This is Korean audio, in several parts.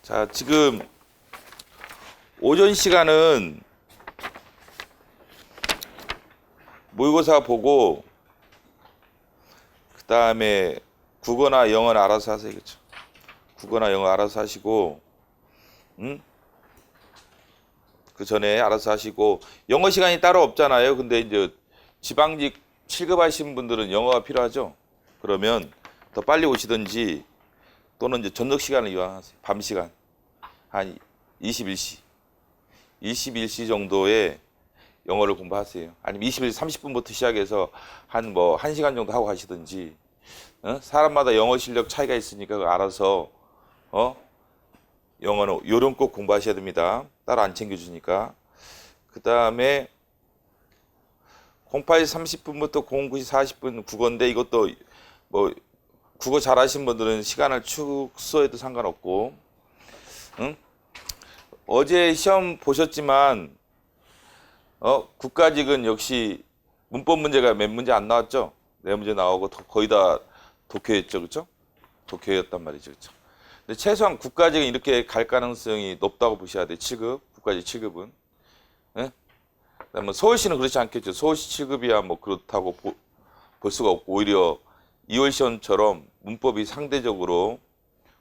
자, 지금 오전 시간은 모의고사 보고 그 다음에 국어나 영어는 알아서 하세요. 그렇죠? 국어나 영어 알아서 하시고 그 전에 알아서 하시고 영어 시간이 따로 없잖아요. 근데 이제 지방직 7급 하신 분들은 영어가 필요하죠. 그러면 더 빨리 오시든지 또는 이제 저녁 시간을 이용하세요. 밤 시간 한 21시 정도에 영어를 공부하세요. 아니면 21시 30분부터 시작해서 한 1시간 정도 하고 가시든지. 사람마다 영어 실력 차이가 있으니까 알아서 영어는 요령껏 공부하셔야 됩니다. 따로 안 챙겨주니까. 그 다음에 08시 30분부터 09시 40분 국어인데 이것도 국어 잘하신 분들은 시간을 축소해도 상관없고. 어제 시험 보셨지만 국가직은 역시 문법 문제가 몇 문제 안 나왔죠? 네 문제 나오고 거의 다 독해였죠, 그렇죠? 독해였단 말이죠, 그렇죠? 근데 최소한 국가직은 이렇게 갈 가능성이 높다고 보셔야 돼요. 7급, 국가직 7급은. 예? 그다음에 서울시는 그렇지 않겠죠. 서울시 7급이야 그렇다고 볼 수가 없고 오히려 2월 시험처럼 문법이 상대적으로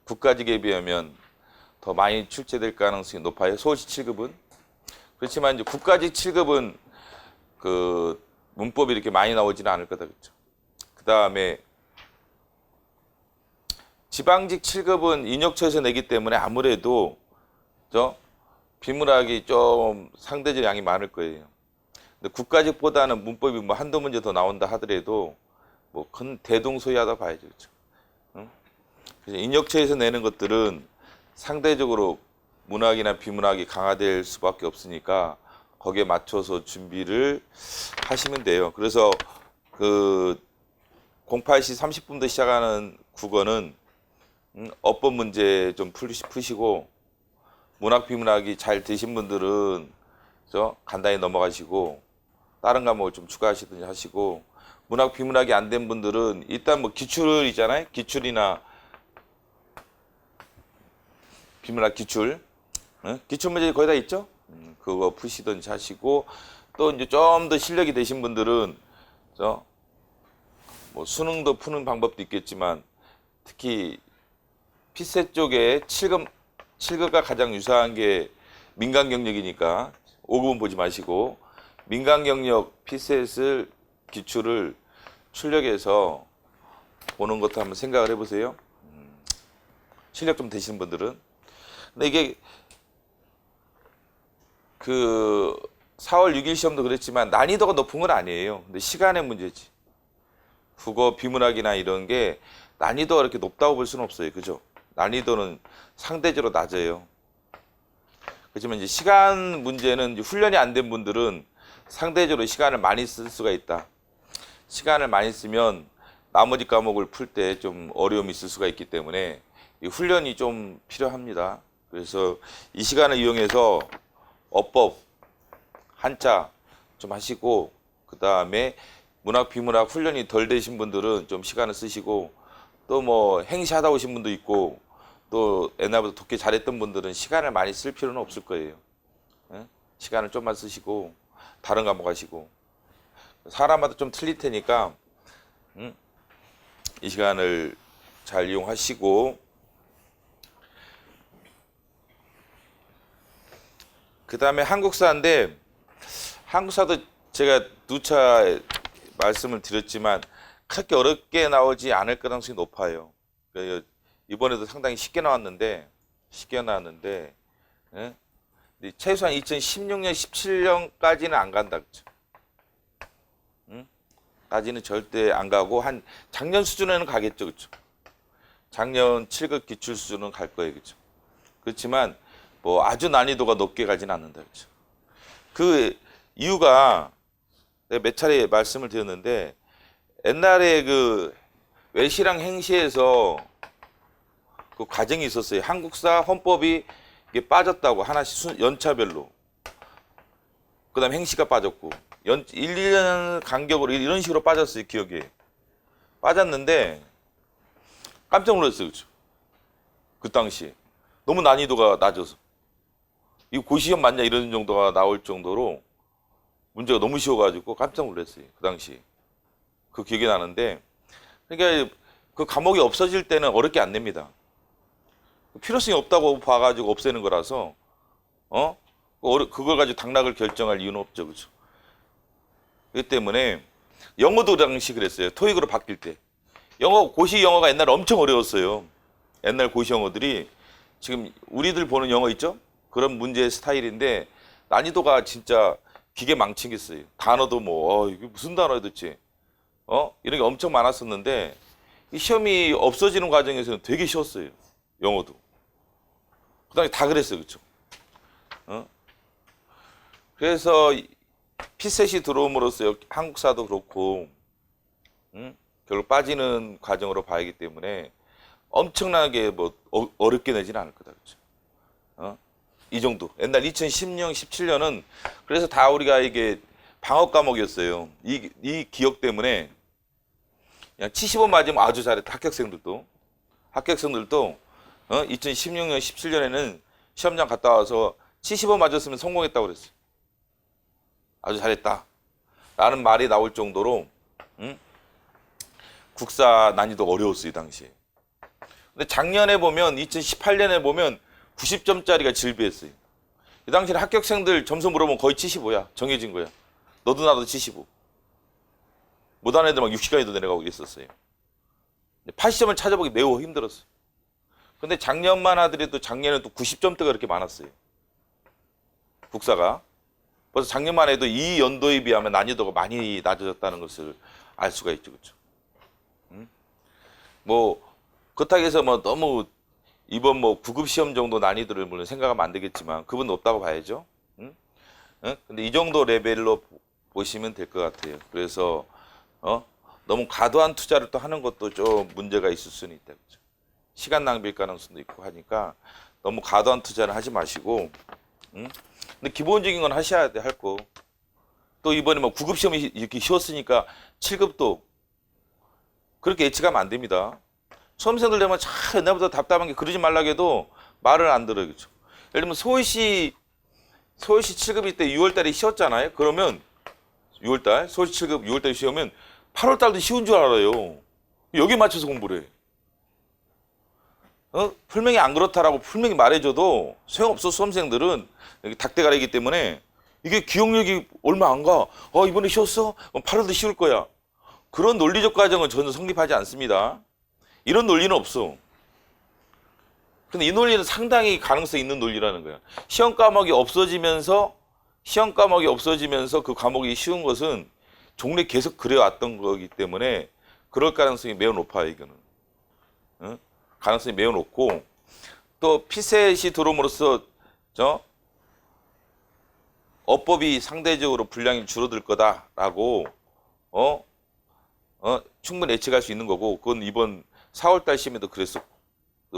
국가직에 비하면 더 많이 출제될 가능성이 높아요. 서울시 7급은. 그렇지만 이제 국가직 7급은 그 문법이 이렇게 많이 나오지는 않을 거다, 그렇죠? 그 다음에 지방직 7급은 인역처에서 내기 때문에 아무래도 비문학이 좀 상대적 양이 많을 거예요. 근데 국가직보다는 문법이 한두 문제 더 나온다 하더라도 큰 대동소이하다 봐야죠, 그렇죠? 그래서 인역처에서 내는 것들은 상대적으로 문학이나 비문학이 강화될 수밖에 없으니까 거기에 맞춰서 준비를 하시면 돼요. 그래서 그 08시 30분부터 시작하는 국어는 어법 문제 좀 푸시고 문학 비문학이 잘 되신 분들은 간단히 넘어가시고 다른 과목을 좀 추가하시든지 하시고 문학 비문학이 안 된 분들은 일단 기출이잖아요. 기출이나 비문학 기출 문제 거의 다 있죠? 그거 푸시든지 하시고 또 이제 좀 더 실력이 되신 분들은 수능도 푸는 방법도 있겠지만 특히 피셋 쪽에 7급과 가장 유사한 게 민간 경력이니까 5급은 보지 마시고 민간 경력 피셋을 기출을 출력해서 보는 것도 한번 생각을 해보세요. 실력 좀 되시는 분들은. 근데 이게 그 4월 6일 시험도 그랬지만 난이도가 높은 건 아니에요. 근데 시간의 문제지. 국어 비문학이나 이런 게 난이도가 이렇게 높다고 볼 수는 없어요. 그죠? 난이도는 상대적으로 낮아요. 그렇지만 이제 시간 문제는 이제 훈련이 안 된 분들은 상대적으로 시간을 많이 쓸 수가 있다. 시간을 많이 쓰면 나머지 과목을 풀 때 좀 어려움이 있을 수가 있기 때문에 이 훈련이 좀 필요합니다. 그래서 이 시간을 이용해서 어법, 한자 좀 하시고 그 다음에 문학, 비문학 훈련이 덜 되신 분들은 좀 시간을 쓰시고 또 행시하다 오신 분도 있고 또 옛날부터 독해 잘했던 분들은 시간을 많이 쓸 필요는 없을 거예요. 시간을 좀만 쓰시고 다른 과목 하시고 사람마다 좀 틀릴 테니까 이 시간을 잘 이용하시고 그 다음에 한국사인데 한국사도 제가 누차 말씀을 드렸지만 그렇게 어렵게 나오지 않을 가능성이 높아요. 이번에도 상당히 쉽게 나왔는데 최소한 2016년, 17년까지는 안 간다. 그렇죠? 까지는 절대 안 가고 한 작년 수준에는 가겠죠. 그렇죠? 작년 7급 기출 수준은 갈 거예요. 그렇죠? 그렇지만 아주 난이도가 높게 가지는 않는다. 그렇죠? 그 이유가 내가 몇 차례 말씀을 드렸는데 옛날에 그 외시랑 행시에서 그 과정이 있었어요. 한국사 헌법이 이게 빠졌다고 하나씩 연차별로. 그다음 행시가 빠졌고 1, 2년 간격으로 이런 식으로 빠졌어요. 기억에. 빠졌는데 깜짝 놀랐어요. 그렇죠? 그 당시에. 너무 난이도가 낮아서. 이거 고시험 맞냐 이런 정도가 나올 정도로 문제가 너무 쉬워가지고 깜짝 놀랐어요. 그 당시. 그 기억이 나는데, 그러니까 그 과목이 없어질 때는 어렵게 안 냅니다. 필요성이 없다고 봐가지고 없애는 거라서, 그걸 가지고 당락을 결정할 이유는 없죠. 그죠? 그렇기 때문에 영어도 당시 그랬어요. 토익으로 바뀔 때. 고시 영어가 옛날에 엄청 어려웠어요. 옛날 고시 영어들이 지금 우리들 보는 영어 있죠? 그런 문제의 스타일인데 난이도가 진짜 기계 망치겠어요. 단어도 뭐, 이게 무슨 단어야 도대체. 이런 게 엄청 많았었는데 이 시험이 없어지는 과정에서는 되게 쉬웠어요. 영어도. 그 당시 다 그랬어요. 그렇죠? 그래서 피셋이 들어옴으로써 한국사도 그렇고 결국 빠지는 과정으로 봐야기 때문에 엄청나게 뭐 어렵게 내지는 않을 거다. 그렇죠? 이 정도. 옛날 2016, 17년은 그래서 다 우리가 이게 방어 과목이었어요. 이 기억 때문에 그냥 70원 맞으면 아주 잘했다. 합격생들도 2016년, 17년에는 시험장 갔다 와서 70원 맞았으면 성공했다고 그랬어요. 아주 잘했다. 라는 말이 나올 정도로 국사 난이도가 어려웠어요. 이 당시에. 근데 작년에 보면 2018년에 보면 90점짜리가 질비했어요. 이 당시에 합격생들 점수 물어보면 거의 75야. 정해진 거야. 너도 나도 75. 못하는 애들 막 60까지도 내려가고 있었어요. 80점을 찾아보기 매우 힘들었어요. 근데 작년만 하더라도 작년에는 또 90점대가 그렇게 많았어요. 국사가. 벌써 작년만 해도 이 연도에 비하면 난이도가 많이 낮아졌다는 것을 알 수가 있죠. 그렇죠? 뭐 그렇다고 해서 뭐 너무 이번 뭐 9급 시험 정도 난이도를 물론 생각하면 안 되겠지만 그건 높다고 봐야죠. 근데 이 정도 레벨로 보시면 될 것 같아요. 그래서 너무 과도한 투자를 또 하는 것도 좀 문제가 있을 수는 있다. 그렇죠? 시간 낭비일 가능성도 있고 하니까 너무 과도한 투자를 하지 마시고 근데 기본적인 건 하셔야 돼. 할 거. 또 이번에 뭐 9급 시험이 이렇게 쉬웠으니까 7급도 그렇게 예측하면 안 됩니다. 수험생들 되면 참 옛날부터 답답한 게 그러지 말라고 해도 말을 안 들어요. 그렇죠? 예를 들면 서울시 7급일 때 6월 달에 쉬었잖아요. 그러면 6월 달 서울시 7급 6월 달에 쉬우면 8월 달도 쉬운 줄 알아요. 여기 맞춰서 공부를 해. 풀명이 안 그렇다라고 풀명이 말해줘도 소용없어. 수험생들은 여기 닭대가리이기 때문에 이게 기억력이 얼마 안 가. 이번에 쉬었어? 8월도 쉬울 거야. 그런 논리적 과정은 전혀 성립하지 않습니다. 이런 논리는 없어. 근데 이 논리는 상당히 가능성이 있는 논리라는 거야. 시험 과목이 없어지면서 그 과목이 쉬운 것은 종래 계속 그래왔던 거기 때문에 그럴 가능성이 매우 높아요. 이거는. 가능성이 매우 높고 또 피셋이 들어옴으로써 어법이 상대적으로 분량이 줄어들 거다라고 충분히 예측할 수 있는 거고 그건 이번 4월달 시험에도 그랬었고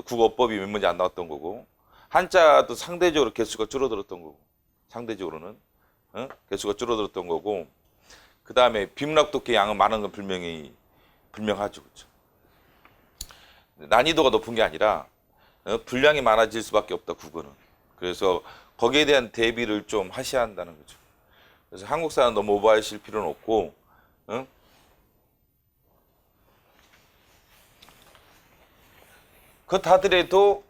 국어법이 몇 문제 안 나왔던 거고 한자도 상대적으로 개수가 줄어들었던 거고 상대적으로는 개수가 줄어들었던 거고 그 다음에 비문학독해 양은 많은 건 분명하죠. 그렇죠? 난이도가 높은 게 아니라 분량이 많아질 수밖에 없다. 국어는. 그래서 거기에 대한 대비를 좀 하셔야 한다는 거죠. 그래서 한국사는 너무 오버하실 필요는 없고 그렇다 하더라도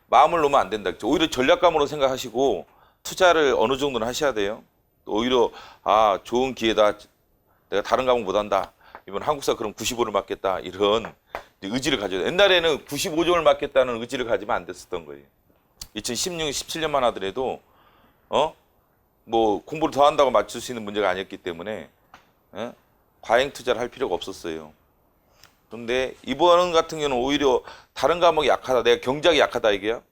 마음을 놓으면 안 된다. 오히려 전략감으로 생각하시고 투자를 어느 정도는 하셔야 돼요. 오히려 좋은 기회다. 내가 다른 과목 못한다. 이번 한국사 그럼 95를 맞겠다. 이런 의지를 가져야 돼. 옛날에는 95점을 맞겠다는 의지를 가지면 안 됐었던 거예요. 2016, 17년만 하더라도 뭐 공부를 더 한다고 맞출 수 있는 문제가 아니었기 때문에 과잉 투자를 할 필요가 없었어요. 그런데 이번 같은 경우는 오히려 다른 과목이 약하다. 내가 경제학이 약하다 이게야.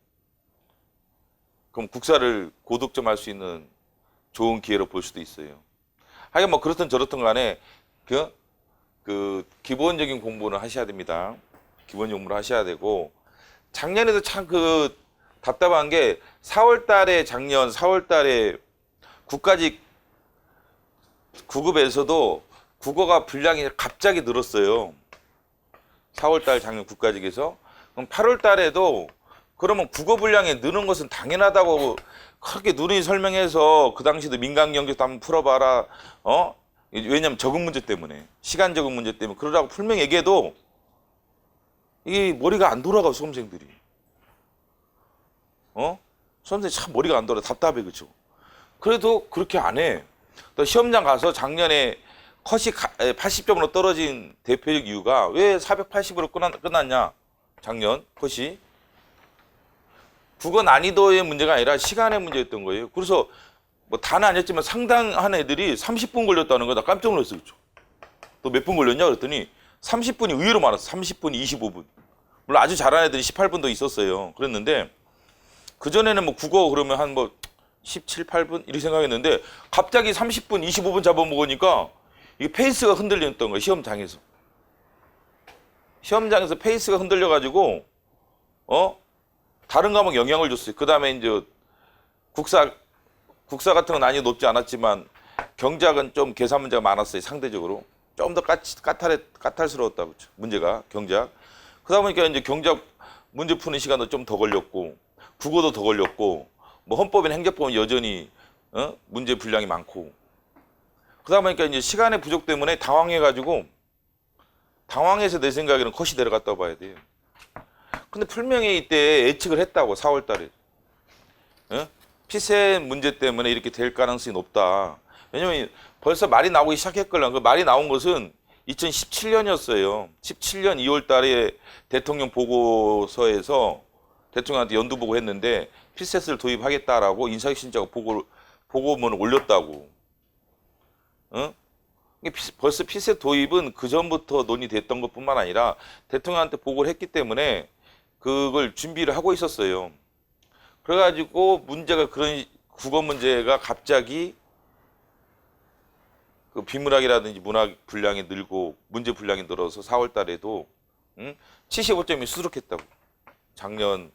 그럼 국사를 고득점할 수 있는 좋은 기회로 볼 수도 있어요. 하여간 뭐 그렇든 저렇든 간에 그 기본적인 공부는 하셔야 됩니다. 기본적인 공부를 하셔야 되고 작년에도 참 답답한 게 4월 달에 작년 4월 달에 국가직 9급에서도 국어가 분량이 갑자기 늘었어요. 4월 달 작년 국가직에서 그럼 8월 달에도 그러면 국어 분량이 느는 것은 당연하다고 그렇게 누누이 설명해서 그 당시도 민간 경제도 한번 풀어봐라. 왜냐면 적응 문제 때문에 시간 적응 문제 때문에 그러라고 풀명 얘기해도 이게 머리가 안 돌아가 수험생들이. 수험생이 참 머리가 안 돌아 답답해 그죠. 그래도 그렇게 안 해. 또 시험장 가서 작년에 컷이 80점으로 떨어진 대표적 이유가 왜 480으로 끝났냐? 작년 컷이 국어 난이도의 문제가 아니라 시간의 문제였던 거예요. 그래서 뭐 다는 아니었지만 상당한 애들이 30분 걸렸다는 거다 깜짝 놀랐어요. 그렇죠? 또 몇 분 걸렸냐 그랬더니 30분이 의외로 많았어. 30분, 25분. 물론 아주 잘하는 애들이 18분도 있었어요. 그랬는데 그전에는 뭐 국어 그러면 한 뭐 17, 8분 이렇게 생각했는데 갑자기 30분, 25분 잡아먹으니까 이게 페이스가 흔들렸던 거예요. 시험장에서. 시험장에서 페이스가 흔들려가지고 다른 과목 영향을 줬어요. 그 다음에 이제 국사 같은 건 난이도 높지 않았지만 경제학은 좀 계산 문제가 많았어요. 상대적으로. 좀 더 까탈스러웠다. 그렇죠. 문제가 경제학. 그러다 보니까 이제 경제학 문제 푸는 시간도 좀 더 걸렸고 국어도 더 걸렸고 뭐 헌법이나 행정법은 여전히 문제 분량이 많고 그러다 보니까 이제 시간의 부족 때문에 당황해서 내 생각에는 컷이 내려갔다고 봐야 돼요. 근데 풀명이 이때 예측을 했다고 4월 달에. 피세 문제 때문에 이렇게 될 가능성이 높다. 왜냐면 벌써 말이 나오기 시작했거든. 그 말이 나온 것은 2017년이었어요. 17년 2월 달에 대통령 보고서에서 대통령한테 연두 보고했는데 피세스를 도입하겠다라고 인사혁신자가 보고문을 올렸다고. 벌써 피세 도입은 그 전부터 논의됐던 것뿐만 아니라 대통령한테 보고를 했기 때문에 그걸 준비를 하고 있었어요. 그래가지고 문제가 그런 국어 문제가 갑자기 그 비문학이라든지 문학 분량이 늘고 문제 분량이 늘어서 4월 달에도 75점이 수두룩했다고. 작년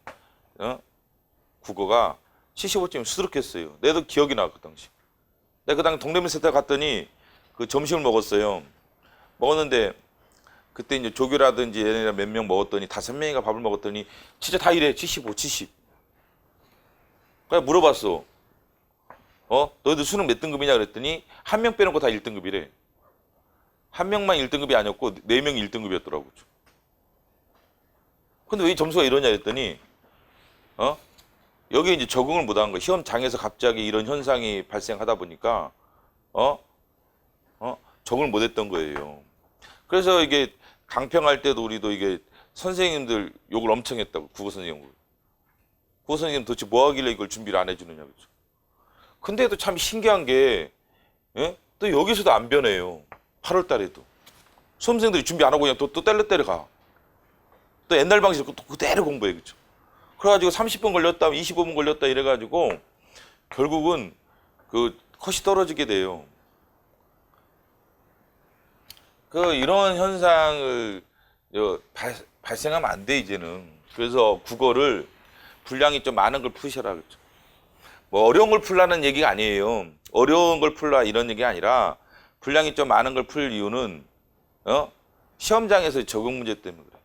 국어가 75점이 수두룩했어요. 내도 기억이 나 그 당시. 내가 그 당시 동대문센터 갔더니 그 점심을 먹었어요. 먹었는데 그때 이제 조교라든지 얘네랑 몇 명 먹었더니 5명인가 밥을 먹었더니 진짜 다 이래 75, 70. 그냥 물어봤어. 너희들 수능 몇 등급이냐 그랬더니 한 명 빼놓고 다 1등급이래. 한 명만 1등급이 아니었고 4명이 1등급이었더라고. 근데 왜 점수가 이러냐 그랬더니 여기 이제 적응을 못한 거야. 시험장에서 갑자기 이런 현상이 발생하다 보니까 적응을 못했던 거예요. 그래서 이게 강평할 때도 우리도 이게 선생님들 욕을 엄청 했다고. 국어 선생님. 국어 선생님 도대체 뭐 하길래 이걸 준비를 안 해주느냐 그죠. 근데도 참 신기한 게 또 여기서도 안 변해요. 8월 달에도 수험생들이 준비 안 하고 그냥 또 때려 가. 또 옛날 방식으로 또 그대로 공부해 그죠. 그래가지고 30분 걸렸다, 25분 걸렸다 이래가지고 결국은 그 컷이 떨어지게 돼요. 이런 현상을 발생하면 안 돼 이제는. 그래서 국어를 분량이 좀 많은 걸 푸셔라 그렇죠. 뭐 어려운 걸 풀라는 얘기가 아니에요. 어려운 걸 풀라 이런 얘기가 아니라 분량이 좀 많은 걸 풀 이유는 시험장에서 적응 문제 때문에 그래.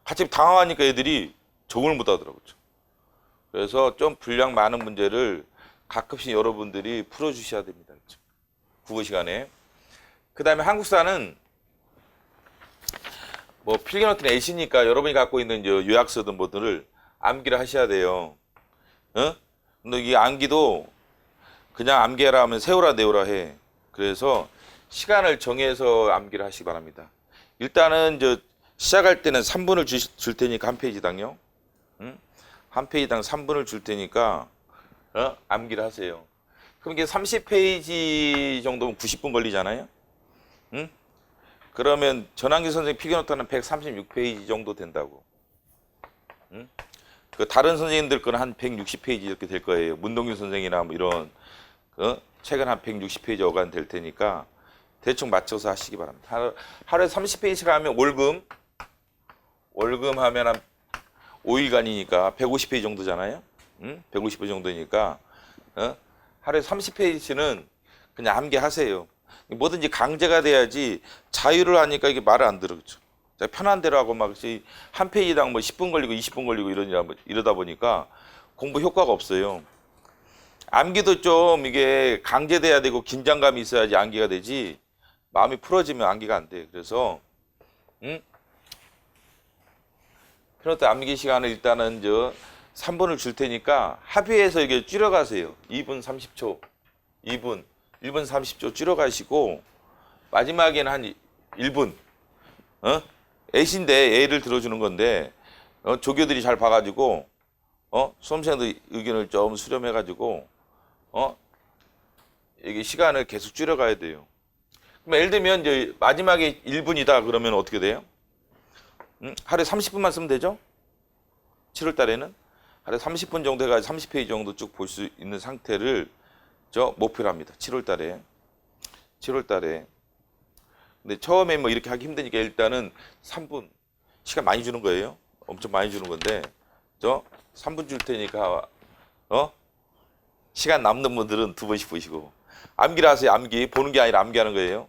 같이 당황하니까 애들이 적응을 못 하더라고요. 그래서 좀 분량 많은 문제를 가끔씩 여러분들이 풀어주셔야 됩니다. 그렇죠? 국어 시간에. 그 다음에 한국사는 뭐 필기노트는 A시니까 여러분이 갖고 있는 이제 요약서든 뭐들을 암기를 하셔야 돼요. 근데 이 암기도 그냥 암기해라 하면 세우라 내우라 해. 그래서 시간을 정해서 암기를 하시기 바랍니다. 일단은 시작할 때는 3분을 줄 테니까 한 페이지당요. 한 페이지당 3분을 줄 테니까 암기를 하세요. 그럼 이게 30페이지 정도면 90분 걸리잖아요. 그러면 전환기 선생님 필기노트는 136페이지 정도 된다고. 그 다른 선생님들 거는 한 160페이지 이렇게 될 거예요. 문동균 선생이나 뭐 이런 책은 한 160페이지 어간 될 테니까 대충 맞춰서 하시기 바랍니다. 하루에 30페이지씩 하면 월금 하면 한 5일간이니까 150페이지 정도잖아요. 150페이지 정도니까 하루에 30페이지는 그냥 암기하세요. 뭐든지 강제가 돼야지 자유를 하니까 이게 말을 안 들어. 그렇죠? 편한 대로 하고 막 한 페이지당 뭐 10분 걸리고 20분 걸리고 이러다 보니까 공부 효과가 없어요. 암기도 좀 이게 강제돼야 되고 긴장감이 있어야지 암기가 되지, 마음이 풀어지면 암기가 안 돼. 그래서 필요할 때 암기 시간을 일단은 3분을 줄 테니까 합의해서 이게 줄여가세요. 2분 30초, 1분 30초 줄여가시고 마지막에는 한 1분. A인데 A를 들어주는 건데 조교들이 잘 봐가지고 수험생들 의견을 좀 수렴해가지고 이게 시간을 계속 줄여가야 돼요. 그럼 예를 들면 이제 마지막에 1분이다 그러면 어떻게 돼요? 하루에 30분만 쓰면 되죠? 7월 달에는 하루에 30분 정도 해가지고 30페이지 정도 쭉 볼 수 있는 상태를 목표로 합니다. 7월 달에. 근데 처음에 뭐 이렇게 하기 힘드니까 일단은 3분 시간 많이 주는 거예요. 엄청 많이 주는 건데 3분 줄 테니까 시간 남는 분들은 2번씩 보시고 암기를 하세요. 암기 보는 게 아니라 암기하는 거예요.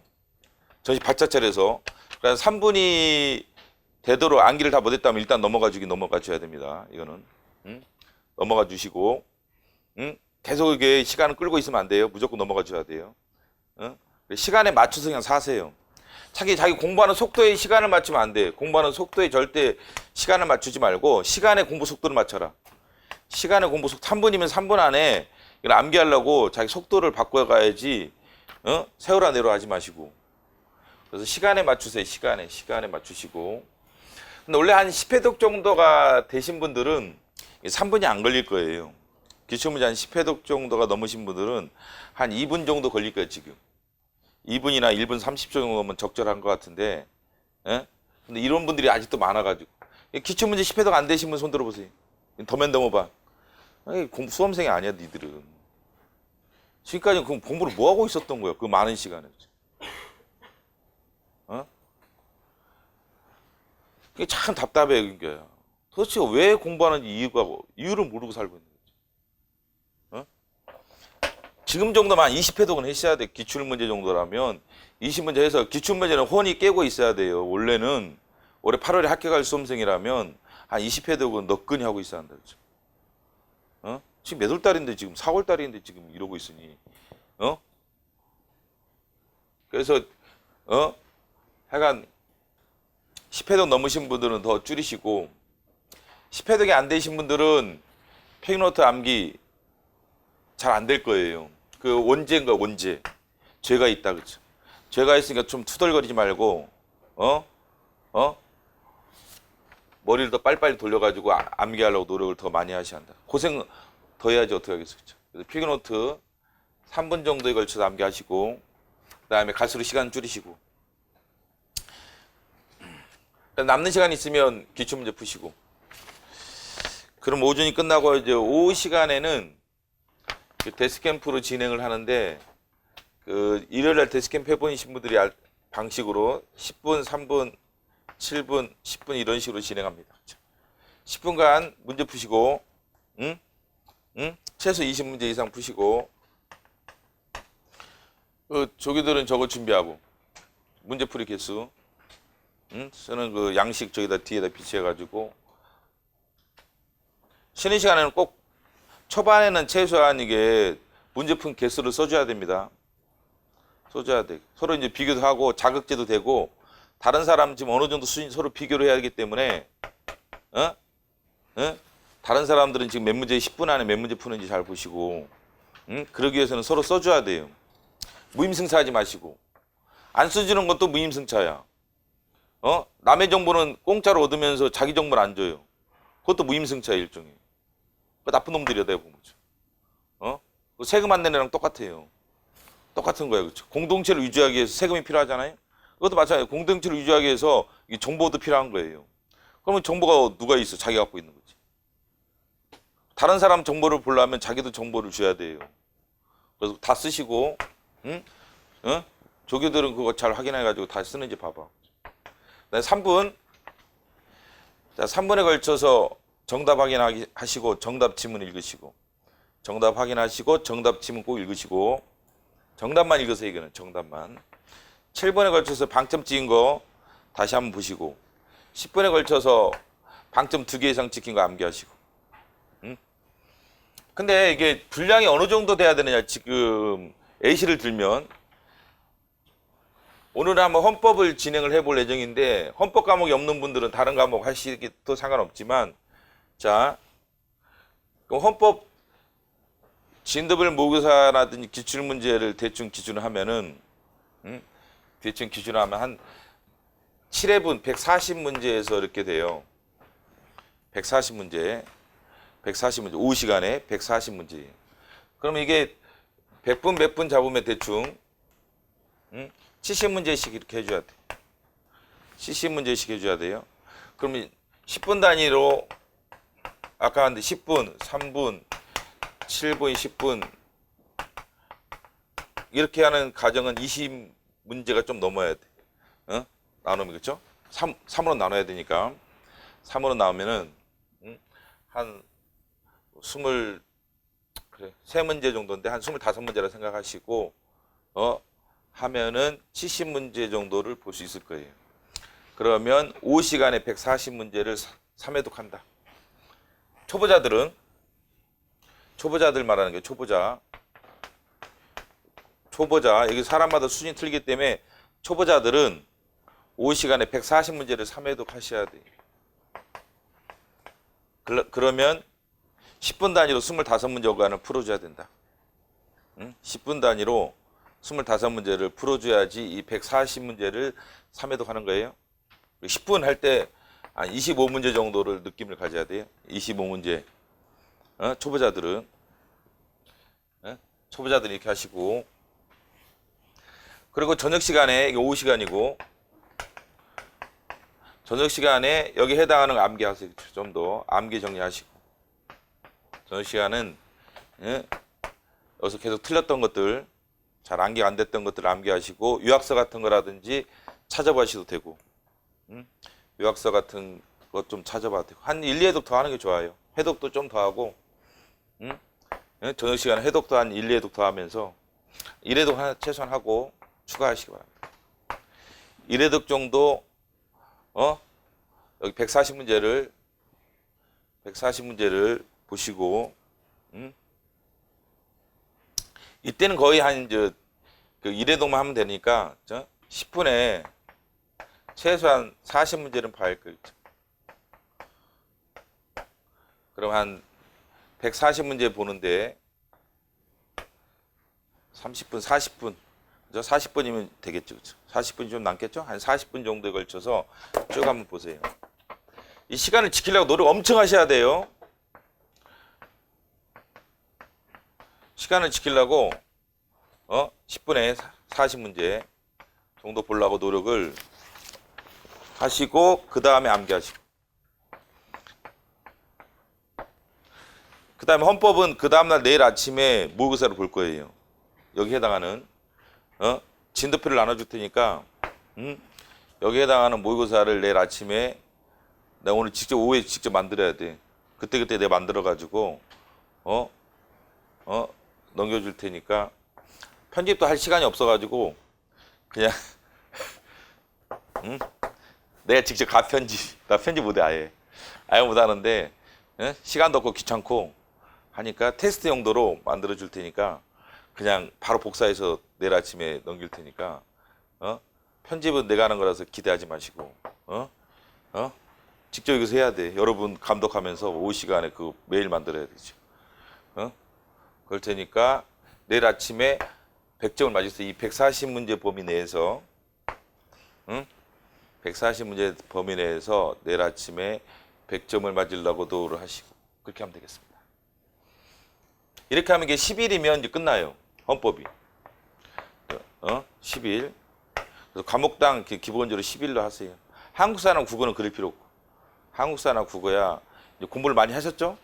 정신 바짝 차려서. 그래서 3분이 되도록 암기를 다 못했다면 일단 넘어가 줘야 됩니다. 이거는 넘어가 주시고 계속 이게 시간을 끌고 있으면 안 돼요. 무조건 넘어가 줘야 돼요. 시간에 맞춰서 그냥 사세요. 자기 공부하는 속도에 시간을 맞추면 안 돼. 공부하는 속도에 절대 시간을 맞추지 말고 시간의 공부 속도를 맞춰라. 시간의 공부 속도 3분이면 3분 안에 이걸 암기하려고 자기 속도를 바꿔가야지 세월아 내로 하지 마시고. 그래서 시간에 맞추세요. 시간에 맞추시고. 근데 원래 한 10회독 정도가 되신 분들은 3분이 안 걸릴 거예요. 기출문제 한 10회독 정도가 넘으신 분들은 한 2분 정도 걸릴 거예요, 지금. 2분이나 1분 30초 정도면 적절한 것 같은데, 근데 이런 분들이 아직도 많아가지고. 기출문제 10회독 안 되신 분 손 들어보세요. 더맨더머반. 수험생이 아니야, 니들은. 지금까지 그 공부를 뭐 하고 있었던 거야, 그 많은 시간에. 그게 참 답답해, 그게. 도대체 왜 공부하는지 이유를 모르고 살고 있는 거지. 지금 정도만 20회독은 했어야 돼. 기출문제 정도라면 20문제 해서 기출문제는 혼이 깨고 있어야 돼요. 원래는 올해 8월에 합격할 수험생이라면 한 20회독은 너끈히 하고 있어야 한다. 그렇죠? 지금 몇 월 달인데 지금 4월 달인데 지금 이러고 있으니 그래서 하여간 10회독 넘으신 분들은 더 줄이시고 10회독이 안 되신 분들은 팩노트 암기 잘 안 될 거예요. 그 원죄인가 원죄. 죄가 있다 그죠? 죄가 있으니까 좀 투덜거리지 말고 머리를 더 빨리빨리 돌려가지고 암기하려고 노력을 더 많이 하셔야 한다. 고생 더 해야지 어떻게 하겠어 그죠? 그래서 팩노트 3분 정도에 걸쳐서 암기하시고 그다음에 갈수록 시간 줄이시고 남는 시간 있으면 기출문제 푸시고. 그럼 오전이 끝나고 이제 오후 시간에는 데스캠프로 진행을 하는데 그 일요일날 데스캠프 해보신 분들이 방식으로 10분, 3분, 7분, 10분 이런 식으로 진행합니다. 10분간 문제 푸시고, 최소 20문제 이상 푸시고, 조교들은 저거 준비하고 문제풀이 개수, 저는 그 양식 저기다 뒤에다 비치해가지고 쉬는 시간에는 꼭 초반에는 최소한 이게 문제푼 개수를 써줘야 됩니다. 써줘야 돼. 서로 이제 비교도 하고 자극제도 되고 다른 사람 지금 어느 정도 수준 서로 비교를 해야 하기 때문에 다른 사람들은 지금 몇 문제 10분 안에 몇 문제 푸는지 잘 보시고 그러기 위해서는 서로 써줘야 돼요. 무임승차하지 마시고 안 써주는 것도 무임승차야. 남의 정보는 공짜로 얻으면서 자기 정보는 안 줘요. 그것도 무임승차야 일종의. 그 나쁜 놈들이야 내가 보면. 세금 안 내는 애랑 똑같아요. 똑같은 거예요. 그렇죠? 공동체를 유지하기 위해서 세금이 필요하잖아요. 그것도 마찬가지예요. 공동체를 유지하기 위해서 정보도 필요한 거예요. 그러면 정보가 누가 있어? 자기가 갖고 있는 거지. 다른 사람 정보를 보려면 자기도 정보를 줘야 돼요. 그래서 다 쓰시고 조교들은 그거 잘 확인해가지고 다 쓰는지 봐봐. 3분. 자, 3분에 걸쳐서 정답 확인하시고 정답 지문 읽으시고 정답 확인하시고 정답 지문 꼭 읽으시고 정답만 읽으세요. 이거는 정답만. 7번에 걸쳐서 방점 찍은 거 다시 한번 보시고 10분에 걸쳐서 방점 2개 이상 찍힌 거 암기하시고. 근데 이게 분량이 어느 정도 돼야 되느냐. 지금 A시를 들면 오늘은 한번 헌법을 진행을 해볼 예정인데 헌법 과목이 없는 분들은 다른 과목 하시기도 상관없지만, 자, 그럼 헌법 진도별 모의고사라든지 기출문제를 대충 기준을 하면은 대충 기준을 하면 한 7회분 140문제에서 이렇게 돼요. 140문제 오후 시간에 140문제. 그럼 이게 100분 100분 잡으면 대충 70문제씩 이렇게 해줘야 돼. 70문제씩 해줘야 돼요. 그러면 10분 단위로 아까 한데 10분, 3분, 7분, 10분 이렇게 하는 가정은 20문제가 좀 넘어야 돼. 나누면 그렇죠? 3으로 나눠야 되니까 3으로 나오면은 한 23문제 정도인데 한 25문제라 생각하시고 하면은 70문제 정도를 볼 수 있을 거예요. 그러면 5시간에 140문제를 3회독한다. 초보자들 말하는 게 초보자 여기 사람마다 수준이 틀리기 때문에 초보자들은 5시간에 140문제를 3회독 하셔야 돼요. 그러면 10분 단위로 25문제간을 풀어줘야 된다. 10분 단위로 25문제를 풀어줘야지 이 140문제를 3회독 하는 거예요. 10분 할 때 한 25문제 정도를 느낌을 가져야 돼요. 25문제. 초보자들은 이렇게 하시고, 그리고 저녁 시간에 이게 오후 시간이고 저녁 시간에 여기 해당하는 거 암기하세요. 좀 더 암기 정리하시고, 저녁 시간은 여기서 계속 틀렸던 것들, 잘 암기 안 됐던 것들 암기하시고, 유학서 같은 거라든지 찾아보셔도 되고, 유학서 같은 것 좀 찾아봐도 되고, 한 1, 2회독 더 하는 게 좋아요. 회독도 좀 더 하고, 저녁 시간에 회독도 한 1, 2회독 더 하면서 1회독 하나 최소한 하고 추가하시기 바랍니다. 1회독 정도 여기 140문제를 보시고, 이때는 거의 한 그 1회독만 하면 되니까 10분에 최소한 40문제는 봐야 할 거죠. 그럼 한 140문제 보는데 30분, 40분, 40분이면 되겠죠, 그렇죠? 40분이 좀 남겠죠? 한 40분 정도에 걸쳐서 쭉 한번 보세요. 이 시간을 지키려고 노력 엄청 하셔야 돼요. 시간을 지키려고 10분에 40문제 정도 보려고 노력을 하시고, 그 다음에 암기하시고, 그 다음에 헌법은 그 다음날 내일 아침에 모의고사를 볼 거예요. 여기 해당하는 진도표를 나눠줄 테니까 여기 해당하는 모의고사를 내일 아침에 내가 오늘 오후에 직접 만들어야 돼. 그때 내가 만들어 가지고 넘겨줄 테니까, 편집도 할 시간이 없어 가지고 그냥 내가 직접 나 편집 못해 아예 못하는데, 시간도 없고 귀찮고 하니까 테스트 용도로 만들어 줄 테니까 그냥 바로 복사해서 내일 아침에 넘길 테니까 편집은 내가 하는 거라서 기대하지 마시고 직접 여기서 해야 돼. 여러분 감독하면서 오후 시간에 그 메일 만들어야 되죠. 그럴 테니까 내일 아침에 100점을 맞으셔서 이 140문제 범위 내에서 140문제 범위 내에서 내일 아침에 100점을 맞으려고 노력을 하시고, 그렇게 하면 되겠습니다. 이렇게 하면 이게 10일이면 이제 끝나요. 헌법이. 10일. 그래서 과목당 기본적으로 10일로 하세요. 한국사나 국어는 그럴 필요 없고, 한국사나 국어야 이제 공부를 많이 하셨죠?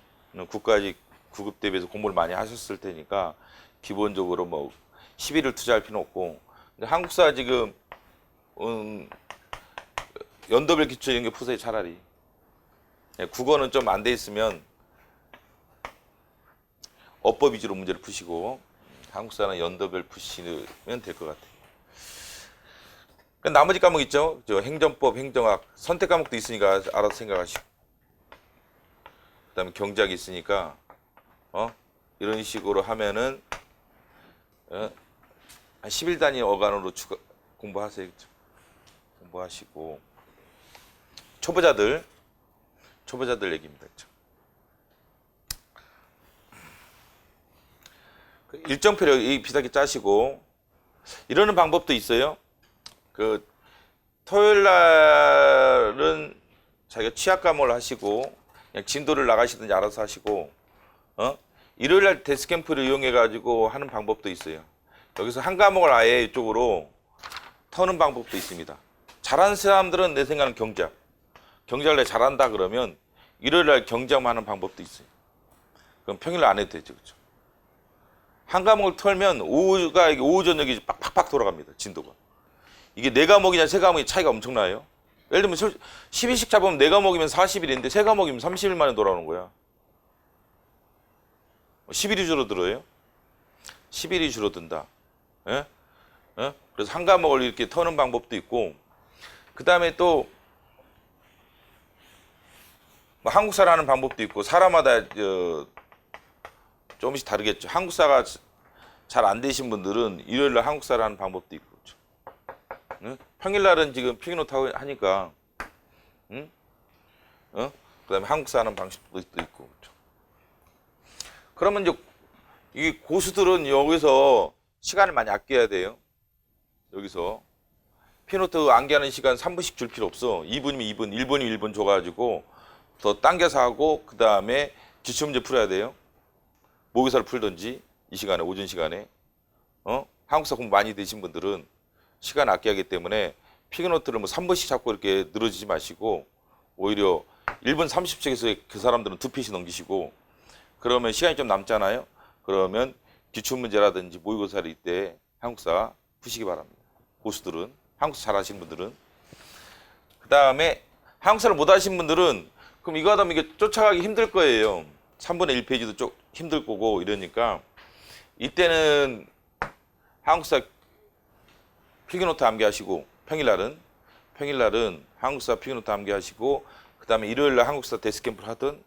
국가직 구급 대비해서 공부를 많이 하셨을 테니까 기본적으로 뭐 10일을 투자할 필요는 없고, 근데 한국사 지금 연도별 기출 이런 게 푸세요, 차라리. 국어는 좀 안 돼 있으면 어법 위주로 문제를 푸시고, 한국사는 연도별 푸시면 될 것 같아요. 나머지 과목 있죠? 저 행정법, 행정학, 선택 과목도 있으니까 알아서 생각하시고. 그다음에 경제학이 있으니까 이런 식으로 하면은 한 10일 단위 어간으로 추가 공부하세요. 그렇죠? 공부하시고 초보자들 얘기입니다. 그렇죠? 일정표를 이 비슷하게 짜시고 이러는 방법도 있어요. 그 토요일 날은 자기가 취약 과목을 하시고 그냥 진도를 나가시든지 알아서 하시고 일요일 날 데스캠프를 이용해 가지고 하는 방법도 있어요. 여기서 한 과목을 아예 이쪽으로 터는 방법도 있습니다. 잘하는 사람들은 내 생각은 경제학을 잘한다 그러면 일요일 날 경제학만 하는 방법도 있어요. 그럼 평일 날 안 해도 되죠. 그렇죠? 한 과목을 털면 오후 저녁이 팍팍 돌아갑니다. 진도가. 이게 4과목이냐 3과목이 차이가 엄청나요. 예를 들면 12식 잡으면 4과목이면 40일인데 3과목이면 30일 만에 돌아오는 거야. 10일이 줄어들어요. 10일이 줄어든다. 예? 예? 그래서 한 과목을 이렇게 터는 방법도 있고 그 다음에 또 뭐 한국사를 하는 방법도 있고 사람마다 조금씩 다르겠죠. 한국사가 잘 안 되신 분들은 일요일날 한국사를 하는 방법도 있고 그렇죠. 응? 평일날은 지금 피그노트 하니까 응? 그 다음에 한국사 하는 방식도 있고 그렇죠. 그러면 이제 이 고수들은 여기서 시간을 많이 아껴야 돼요. 여기서 피노트 암기하는 시간 3분씩 줄 필요 없어. 2분이면 2분, 1분이면 1분 줘가지고 더 당겨서 하고 그 다음에 기출문제 풀어야 돼요. 모의사를 풀든지 이 시간에 오전 시간에 한국사 공부 많이 되신 분들은 시간 아껴야 하기 때문에 피그노트를 뭐 3분씩 잡고 이렇게 늘어지지 마시고 오히려 1분 30초에서 그 사람들은 2페이지 넘기시고 그러면 시간이 좀 남잖아요. 그러면 기출문제라든지 모의고사를 이때 한국사 푸시기 바랍니다. 고수들은 한국사 잘하시는 분들은 그 다음에 한국사를 못 하신 분들은 그럼 이거 하다 보면 이게 쫓아가기 힘들 거예요. 3분의 1페이지도 좀 힘들 거고 이러니까 이때는 한국사 필기노트 암기하시고 평일날은 한국사 필기노트 암기하시고 그 다음에 일요일날 한국사 데스캠프를 하든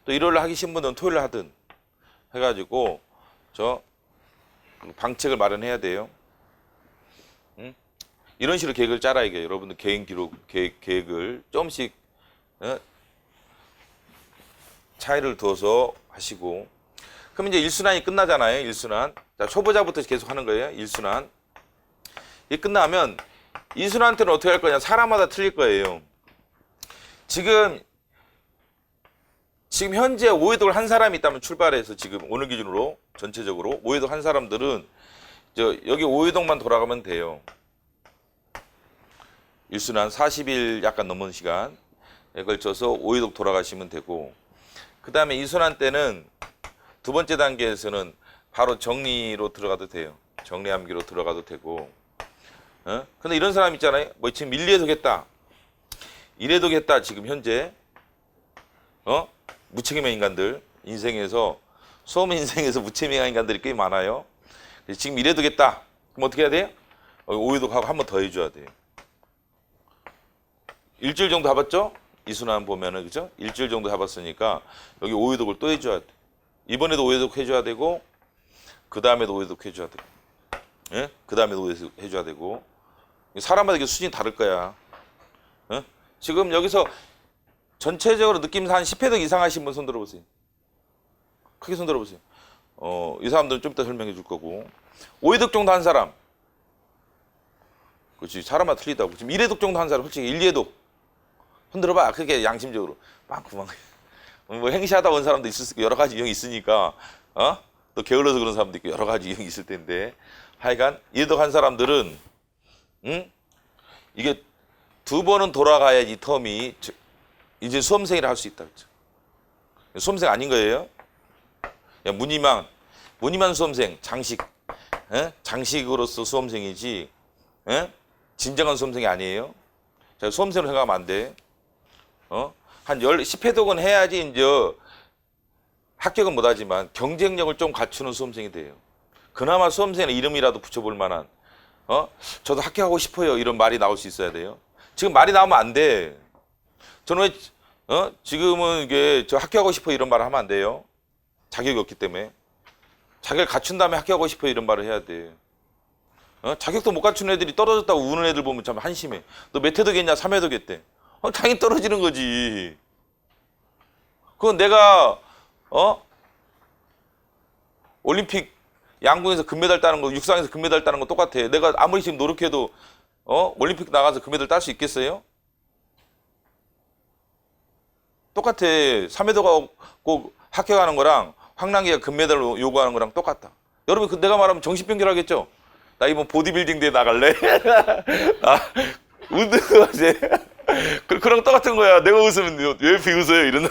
또 일요일날 하기 싫은 분들은 토요일날 하든 해가지고 저 방책을 마련해야 돼요. 이런 식으로 계획을 짜라 이게 여러분들 개인 기록 계획을 조금씩 차이를 두어서 하시고 그럼 이제 1순환이 끝나잖아요. 1순환. 자, 초보자부터 계속 하는 거예요. 1순환. 이 끝나면 2순환 때는 어떻게 할 거냐? 사람마다 틀릴 거예요. 지금 현재 오해독을 한 사람이 있다면 출발해서 지금 오늘 기준으로 전체적으로 오해독 한 사람들은 여기 오해독만 돌아가면 돼요. 1순환 40일 약간 넘은 시간에 걸쳐서 오해독 돌아가시면 되고 그 다음에 2순환 때는 두 번째 단계에서는 바로 정리로 들어가도 돼요. 정리암기로 들어가도 되고 근데 이런 사람 있잖아요. 뭐 지금 1, 2회독 했다. 1회독 했다. 지금 현재 무책임한 인간들 인생에서 수험 인생에서 무책임한 인간들이 꽤 많아요. 지금 1회독 했다. 그럼 어떻게 해야 돼요? 5회독 하고 한 번 더 해줘야 돼요. 일주일 정도 해봤죠? 이순환 보면은 그죠? 일주일 정도 해봤으니까 여기 5회독을 또 해줘야 돼. 이번에도 5회독 해줘야 되고 그 다음에도 5회독 해줘야 되고 예? 그 다음에도 5회독 해줘야 되고 사람마다 이게 수준이 다를 거야. 지금 여기서 전체적으로 느낌상 한 10회독 이상 하신 분 손 들어보세요. 크게 손 들어보세요. 이 사람들은 좀 이따 설명해 줄 거고 5회독 정도 한 사람 그렇지 사람마다 틀리다고 지금 1회독 정도 한 사람 솔직히 1, 2회독 손 들어봐. 그게 양심적으로 빵꾸만 뭐 행시하다 온 사람도 있을 수 여러 가지 유형이 있으니까 또 게을러서 그런 사람도 있고 여러 가지 유형이 있을 텐데 하여간 1회독 한 사람들은 이게 두 번은 돌아가야지 텀이 이제 수험생이라 할 수 있다 그랬죠. 수험생 아닌 거예요. 야, 무늬만 수험생 장식 장식으로서 수험생이지 진정한 수험생이 아니에요. 자, 수험생으로 생각하면 안 돼. 한 10회독은 해야지 이제 합격은 못하지만 경쟁력을 좀 갖추는 수험생이 돼요. 그나마 수험생의 이름이라도 붙여볼 만한 저도 합격하고 싶어요. 이런 말이 나올 수 있어야 돼요. 지금 말이 나오면 안 돼. 저는 왜 지금은 이게 저 합격하고 싶어 이런 말을 하면 안 돼요. 자격이 없기 때문에. 자격을 갖춘 다음에 합격하고 싶어 이런 말을 해야 돼. 자격도 못 갖춘 애들이 떨어졌다고 우는 애들 보면 참 한심해. 너 몇 회도겠냐? 3회도겠대. 당연히 떨어지는 거지. 그건 내가 올림픽 양궁에서 금메달 따는 거, 육상에서 금메달 따는 거 똑같아. 내가 아무리 지금 노력해도 올림픽 나가서 금메달 딸 수 있겠어요? 똑같아. 3회도가 꼭 합격하는 거랑 황랑기가 금메달을 요구하는 거랑 똑같다. 여러분 내가 말하면 정신병결 하겠죠? 나 이번 보디빌딩 대회 나갈래? 운동하지? 그랑 똑같은 거야. 내가 웃으면 왜 이렇게 웃어요? 이런.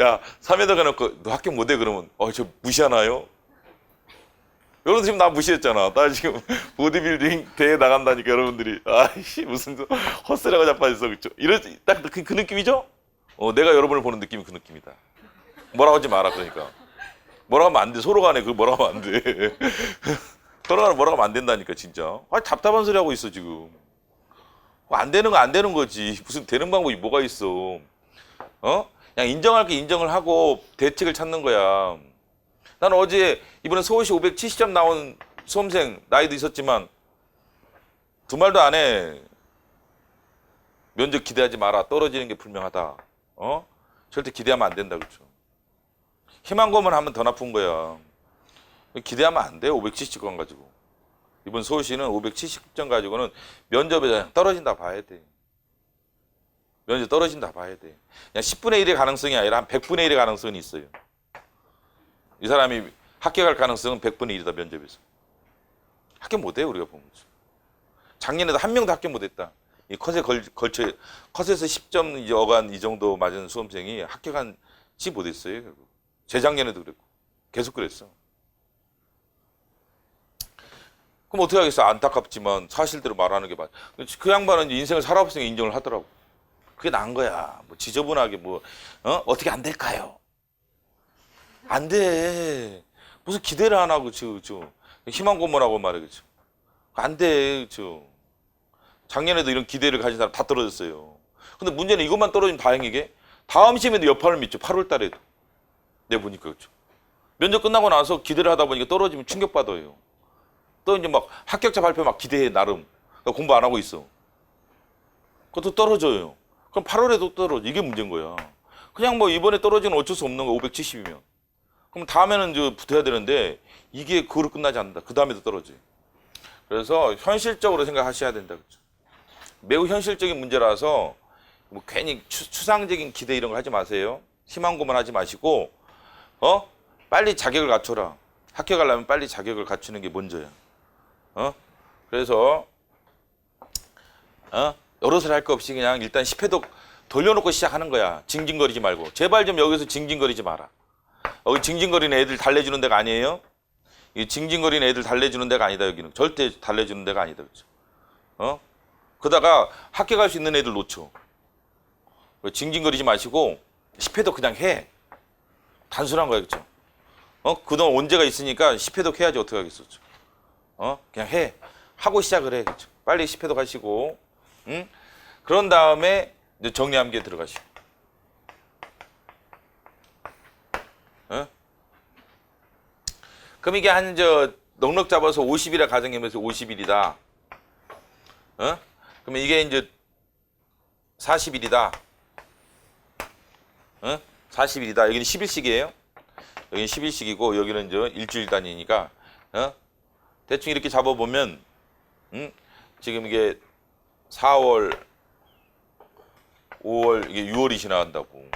야, 3회도 가놓고 너 합격 못해 그러면 저 무시하나요? 여러분 지금 나 무시했잖아. 나 지금 보디빌딩 대회 나간다니까 여러분들이 아이씨 무슨 헛소리가 자빠졌어 그쵸? 이런 딱 그 느낌이죠? 내가 여러분을 보는 느낌이 그 느낌이다. 뭐라고 하지 마라 그러니까. 뭐라고 하면 안 돼. 서로 간에 뭐라고 하면 안 돼. 서로 간에 뭐라고 하면 안 된다니까 진짜. 답답한 소리 하고 있어 지금. 안 되는 거 안 되는 거지. 무슨 되는 방법이 뭐가 있어. 그냥 인정할 게 인정을 하고 대책을 찾는 거야. 나는 어제 이번에 서울시 570점 나온 수험생 나이도 있었지만 두 말도 안 해. 면접 기대하지 마라. 떨어지는 게 분명하다. 절대 기대하면 안 된다. 그렇죠. 희망고문 하면 더 나쁜 거야. 기대하면 안 돼. 570점 가지고. 이번 서울시는 570점 가지고는 면접에 떨어진다 봐야 돼. 면접 떨어진다 봐야 돼. 그냥 10분의 1의 가능성이 아니라 한 100분의 1의 가능성이 있어요. 이 사람이 합격할 가능성은 100분의 1이다 면접에서. 합격 못해 우리가 보면. 작년에도 한 명도 합격 못했다. 이 컷에 걸쳐 컷에서 10점 이제 어간 이 정도 맞은 수험생이 합격한지 못했어요. 결국. 재작년에도 그랬고 계속 그랬어. 그럼 어떻게 하겠어? 안타깝지만 사실대로 말하는 게 맞아. 그 양반은 인생을 살아봤으니까 인정을 하더라고. 그게 나은 거야. 뭐 지저분하게 어떻게 안 될까요? 안 돼. 무슨 기대를 안 하고 희망 고문하고 말이겠죠. 안 돼. 그렇죠. 작년에도 이런 기대를 가진 사람 다 떨어졌어요. 근데 문제는 이것만 떨어지면 다행이게 다음 시험에도 여파를 미쳐. 8월 달에도. 내가 보니까 그렇죠. 면접 끝나고 나서 기대를 하다 보니까 떨어지면 충격받아요. 또 이제 막 합격자 발표 막 기대해 나름. 그러니까 공부 안 하고 있어. 그것도 떨어져요. 그럼 8월에도 떨어져. 이게 문제인 거야. 그냥 뭐 이번에 떨어지는 어쩔 수 없는 거 570이면. 그럼 다음에는 이제 붙어야 되는데 이게 그거로 끝나지 않는다. 그 다음에도 떨어져요. 그래서 현실적으로 생각하셔야 된다. 그렇죠? 매우 현실적인 문제라서 뭐 괜히 추상적인 기대 이런 거 하지 마세요. 희망고문 하지 마시고 빨리 자격을 갖춰라. 합격하려면 빨리 자격을 갖추는 게 먼저야. 그래서 여럿을 할 거 없이 그냥 일단 10회독 돌려놓고 시작하는 거야. 징징거리지 말고. 제발 좀 여기서 징징거리지 마라. 여기 징징거리는 애들 달래주는 데가 아니에요. 이 징징거리는 애들 달래주는 데가 아니다. 여기는 절대 달래주는 데가 아니다. 그렇죠? 그러다가 합격할 수 있는 애들 놓쳐. 징징거리지 마시고 10회독 그냥 해. 단순한 거야. 그렇죠? 그동안 언제가 있으니까 10회독 해야지 어떻게 하겠어. 그냥 해. 하고 시작을 해. 그렇죠? 빨리 10회독 하시고 그런 다음에 이제 정리함기에 들어가시고. 그럼 이게 넉넉 잡아서 50일에 가정하면서 50일이다. 그러면 이게 이제 40일이다. 40일이다. 여기는 10일씩이에요. 여기는 10일씩이고 여기는 이제 일주일 단위니까 대충 이렇게 잡아보면 지금 이게 4월, 5월, 이게 6월이 지나간다고.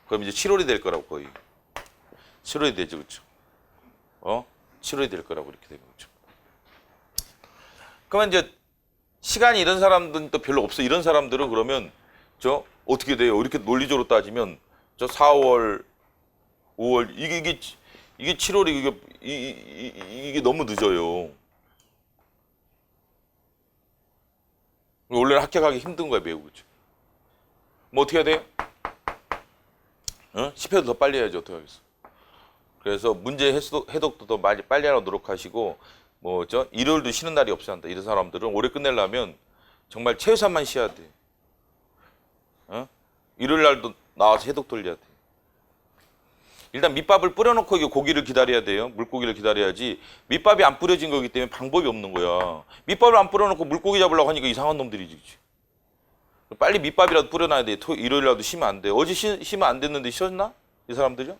그럼 이제 7월이 될 거라고 거의. 7월이 되죠, 그렇죠? 7월이 될 거라고 이렇게 되는 거죠. 그러면 이제 시간이 이런 사람들은 또 별로 없어. 이런 사람들은 그러면 어떻게 돼요? 이렇게 논리적으로 따지면 4월, 5월 이게 7월이 이게 너무 늦어요. 원래는 합격하기 힘든 거야 매우. 그렇죠? 뭐 어떻게 해야 돼요? 10회도 더 빨리 해야지 어떻게 하겠어. 그래서 문제 해독도 더 빨리 하도록 노력하시고 뭐죠? 일요일도 쉬는 날이 없어야 한다. 이런 사람들은 올해 끝내려면 정말 최소한만 쉬어야 돼. 어? 일요일 날도 나와서 해독 돌려야 돼. 일단 밑밥을 뿌려놓고 이게 고기를 기다려야 돼요. 물고기를 기다려야지. 밑밥이 안 뿌려진 거기 때문에 방법이 없는 거야. 밑밥을 안 뿌려놓고 물고기 잡으려고 하니까 이상한 놈들이지. 빨리 밑밥이라도 뿌려놔야 돼. 일요일이라도 쉬면 안 돼. 어제 쉬면 안 됐는데 쉬었나? 이 사람들이요?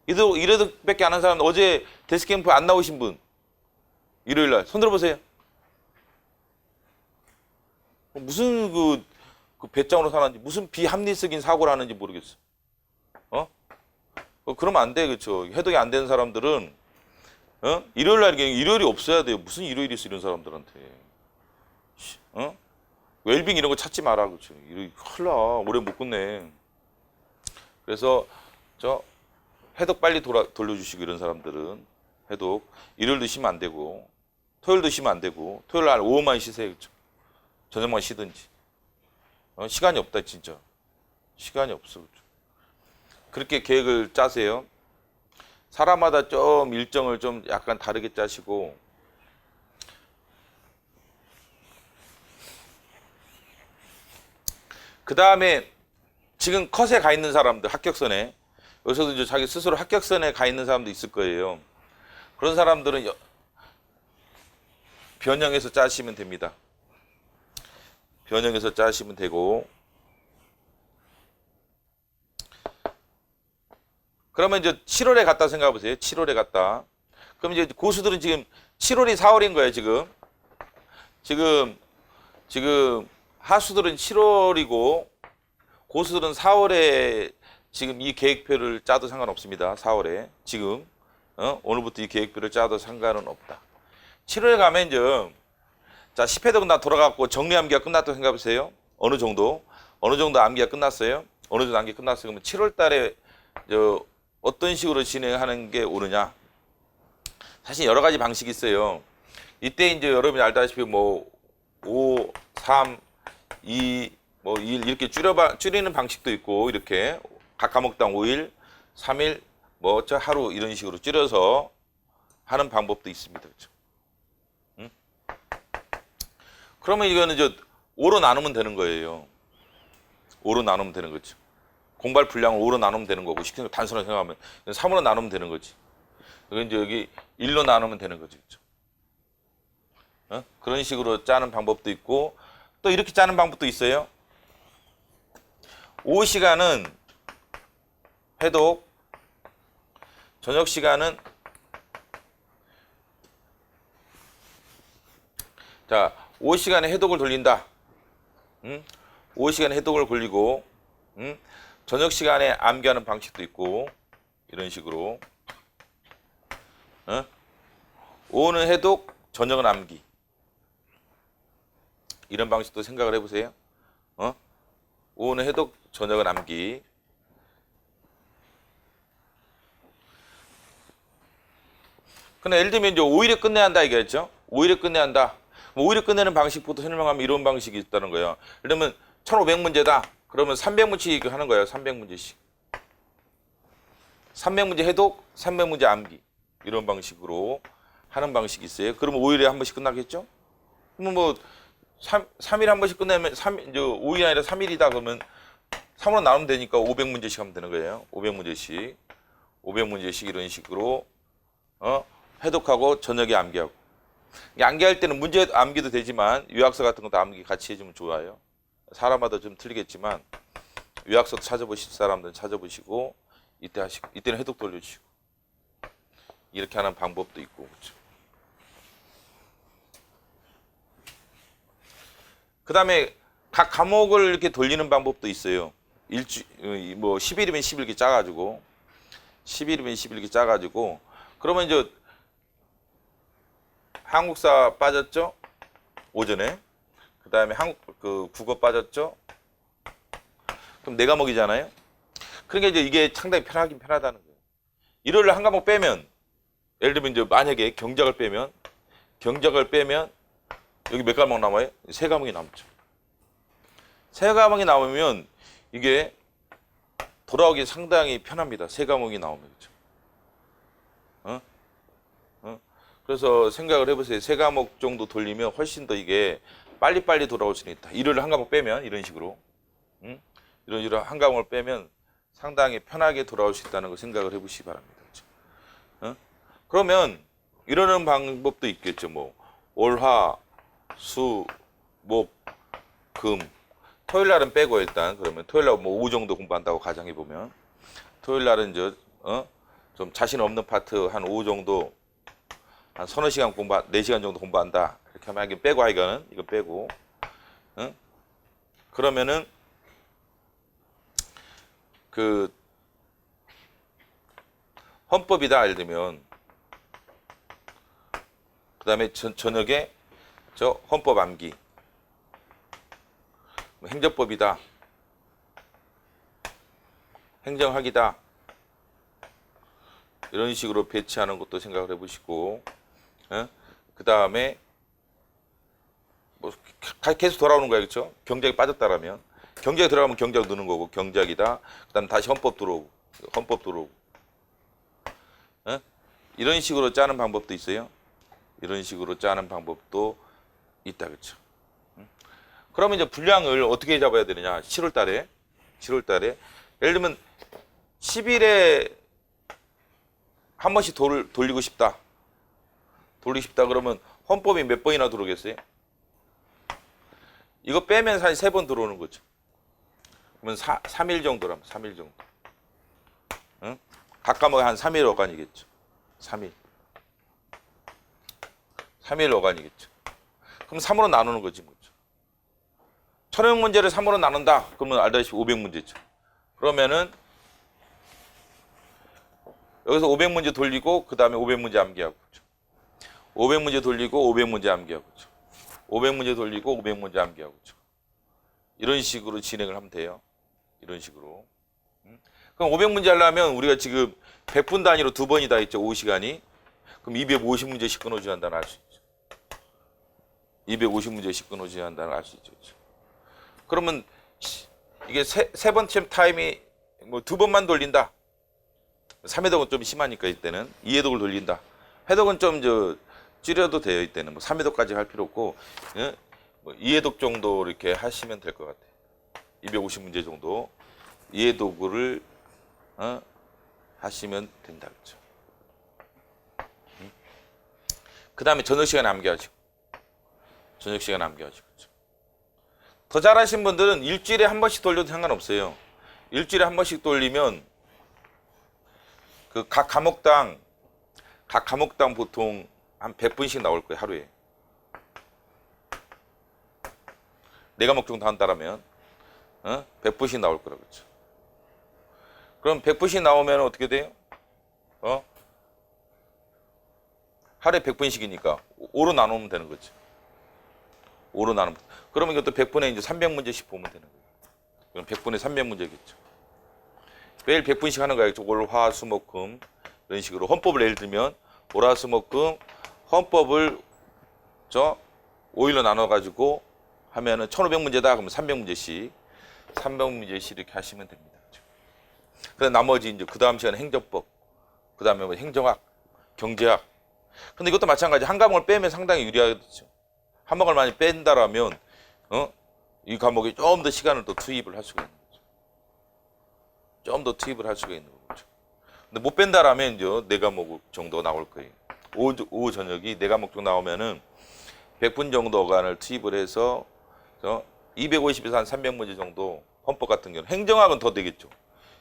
이래도 밖에 안 한 사람, 어제 데스캠프 안 나오신 분, 일요일 날, 손 들어보세요. 무슨 그 배짱으로 사는지, 무슨 비합리적인 사고를 하는지 모르겠어. 그러면 안 돼, 그쵸? 해독이 안 되는 사람들은, 일요일 날, 일요일이 없어야 돼요. 무슨 일요일이 있어, 이런 사람들한테. 웰빙 이런 거 찾지 마라, 그쵸? 큰일 나. 오래 못 끝내. 그래서, 해독 빨리 돌려주시고, 이런 사람들은. 해독. 일요일도 쉬면 안 되고, 토요일도 쉬면 안 되고, 토요일 날 오후만 쉬세요, 그쵸? 저녁만 쉬든지. 시간이 없다, 진짜. 시간이 없어, 그쵸? 그렇게 계획을 짜세요. 사람마다 좀 일정을 좀 약간 다르게 짜시고, 그 다음에 지금 컷에 가 있는 사람들, 합격선에, 여기서도 이제 자기 스스로 합격선에 가 있는 사람도 있을 거예요. 그런 사람들은 변형해서 짜시면 됩니다. 변형해서 짜시면 되고, 그러면 이제 7월에 갔다 생각해 보세요. 7월에 갔다. 그럼 이제 고수들은 지금 7월이 4월인 거예요, 지금 하수들은 7월이고 고수들은 4월에 지금 이 계획표를 짜도 상관없습니다. 4월에 지금 오늘부터 이 계획표를 짜도 상관은 없다. 7월에 가면 이제 자 10회도 다 돌아갔고 정리 암기가 끝났다고 생각해 보세요. 어느 정도 암기가 끝났어요. 어느 정도 암기가 끝났어요. 그러면 7월 달에 어떤 식으로 진행하는 게 옳으냐? 사실 여러 가지 방식이 있어요. 이때 이제 여러분이 알다시피 뭐 5, 3, 2, 뭐 1 이렇게 줄이는 방식도 있고 이렇게 각 과목당 5일, 3일, 뭐 하루 이런 식으로 줄여서 하는 방법도 있습니다. 그렇죠? 그러면 이거는 이제 5로 나누면 되는 거예요. 5로 나누면 되는 거죠. 공부할 분량을 5로 나누면 되는 거고, 시키는 거 단순하게 생각하면 3으로 나누면 되는 거지. 이제 여기 1로 나누면 되는 거지. 그렇죠? 그런 식으로 짜는 방법도 있고, 또 이렇게 짜는 방법도 있어요. 오후 시간은 해독, 저녁 시간은 자, 오후 시간에 해독을 돌린다. 오후 시간에 해독을 돌리고, 저녁 시간에 암기하는 방식도 있고 이런 식으로 오후는 해독, 저녁은 암기 이런 방식도 생각을 해보세요. 오후는 해독, 저녁은 암기. 근데 예를 들면 이제 5일에 끝내야 한다 이거였죠. 5일에 끝내야 한다. 5일에 끝내는 방식부터 설명하면 이런 방식이 있다는 거예요. 예를 들면 1500문제다. 그러면 300문제씩 하는 거예요. 300문제씩. 300문제 해독, 300문제 암기. 이런 방식으로 하는 방식이 있어요. 그러면 5일에 한 번씩 끝나겠죠? 그러면 뭐 3일에 한 번씩 끝내면 이제 5일이 아니라 3일이다 그러면 3으로 나누면 되니까 500문제씩 하면 되는 거예요. 500문제씩. 500문제씩 이런 식으로 해독하고 저녁에 암기하고. 암기할 때는 문제 암기도 되지만 요약서 같은 것도 암기 같이 해주면 좋아요. 사람마다 좀 틀리겠지만 요약서도 찾아보실 사람들은 찾아보시고 이때는 해독 돌려주시고 이렇게 하는 방법도 있고 그렇죠. 그 다음에 각 과목을 이렇게 돌리는 방법도 있어요. 뭐 10일이면 10일 이렇게 짜가지고 10일이면 10일 이렇게 짜가지고 그러면 이제 한국사 빠졌죠? 오전에. 그 다음에 국어 빠졌죠? 그럼 4과목이잖아요? 그러니까 이제 이게 상당히 편하긴 편하다는 거예요. 일요일에 한 과목 빼면, 예를 들면 이제 만약에 경작을 빼면 여기 몇 과목 남아요? 3과목이 남죠. 3과목이 남으면 이게 돌아오기 상당히 편합니다. 3과목이 나오면. 그렇죠? 그래서 생각을 해보세요. 세 과목 정도 돌리면 훨씬 더 이게 빨리빨리 돌아올 수는 있다. 일요일 한 과목 빼면 이런 식으로. 응? 이런 식으로 한 과목을 빼면 상당히 편하게 돌아올 수 있다는 걸 생각을 해보시기 바랍니다. 그렇죠? 응? 그러면 이러는 방법도 있겠죠. 뭐 월, 화, 수, 목, 금. 토요일 날은 빼고 일단 그러면 토요일 날 뭐 오후 정도 공부한다고 가정해 보면 토요일 날은 좀 자신 없는 파트 한 오후 정도 한 서너 시간 4시간 정도 공부한다. 이렇게 하면 이게 빼고 이거 빼고. 응? 그러면은 그 헌법이다 예를 들면 그다음에 저녁에 헌법 암기. 행정법이다. 행정학이다. 이런 식으로 배치하는 것도 생각을 해보시고, 그 다음에 뭐 계속 돌아오는 거야, 그렇죠? 경제학이 빠졌다라면 경제학이 들어가면 경제학 넣는 거고 경제학이다. 그다음 다시 헌법 들어오고, 이런 식으로 짜는 방법도 있어요. 이런 식으로 짜는 방법도 있다, 그렇죠? 그러면 이제 분량을 어떻게 잡아야 되느냐? 7월 달에 예를 들면 10일에 한 번씩 돌리고 싶다. 그러면 헌법이 몇 번이나 들어오겠어요? 이거 빼면 한 3번 들어오는 거죠. 그러면 3일 정도라면 3일 정도. 응? 각 과목에 한 3일 어간이겠죠. 3일 어간이겠죠. 그럼 3으로 나누는 거지 뭐죠. 1000형 문제를 3으로 나눈다. 그러면 알다시피 500문제죠. 그러면은 여기서 500문제 돌리고 그 다음에 500문제 암기하고 500문제 돌리고 500문제 암기하고 500문제 돌리고 500문제 암기하고 이런 식으로 진행을 하면 돼요. 이런 식으로. 그럼 500문제 하려면 우리가 지금 100분 단위로 2번이 있죠. 오후 시간이. 그럼 250문제씩 끊어줘야 한다는 알 수 있죠. 250문제씩 끊어줘야 한다는 알 수 있죠. 그러면 이게 세 번째 타임이 뭐 2번만 돌린다. 3회독은 좀 심하니까 이때는 2회독을 돌린다. 회독은 좀 줄여도 돼요. 이때는 뭐 3회독까지 할 필요 없고 뭐 2회독 정도 이렇게 하시면 될 것 같아요. 250문제 정도 2회독을 하시면 된다 그렇죠. 그 다음에 저녁 시간에 암기하시고 그렇죠. 더 잘하신 분들은 일주일에 한 번씩 돌려도 상관없어요. 일주일에 한 번씩 돌리면 그 각 과목당 보통 한 100분씩 나올 거예요, 하루에. 4과목 정도 한다라면 100분씩 나올 거라 그렇죠. 그럼 100분씩 나오면 어떻게 돼요? 하루에 100분씩이니까 5로 나누면 되는 거죠. 5로 나누면. 그러면 이것도 100분에 이제 300문제씩 보면 되는 거예요. 그럼 100분에 300문제겠죠. 매일 100분씩 하는 거예요. 월, 화, 수, 목, 금. 이런 식으로 헌법을 예를 들면 월, 화, 수, 목, 금 헌법을 5일로 나눠 가지고 하면은 1500문제다. 그러면 300문제씩 이렇게 하시면 됩니다. 그래서 나머지 이제 그 다음 시간에 행정법, 그 다음에 뭐 행정학, 경제학. 근데 이것도 마찬가지. 한 과목을 빼면 상당히 유리하겠죠. 한 과목을 많이 뺀다라면 이 과목에 좀 더 시간을 더 투입을 할 수가 있는 거죠. 좀 더 투입을 할 수가 있는 거죠. 근데 못 뺀다라면 이제 4과목 정도 나올 거예요. 오후 저녁이 4과목 정도 나오면은 100분 정도 어간을 투입을 해서 250에서 한 300문제 정도 헌법 같은 경우는 행정학은 더 되겠죠.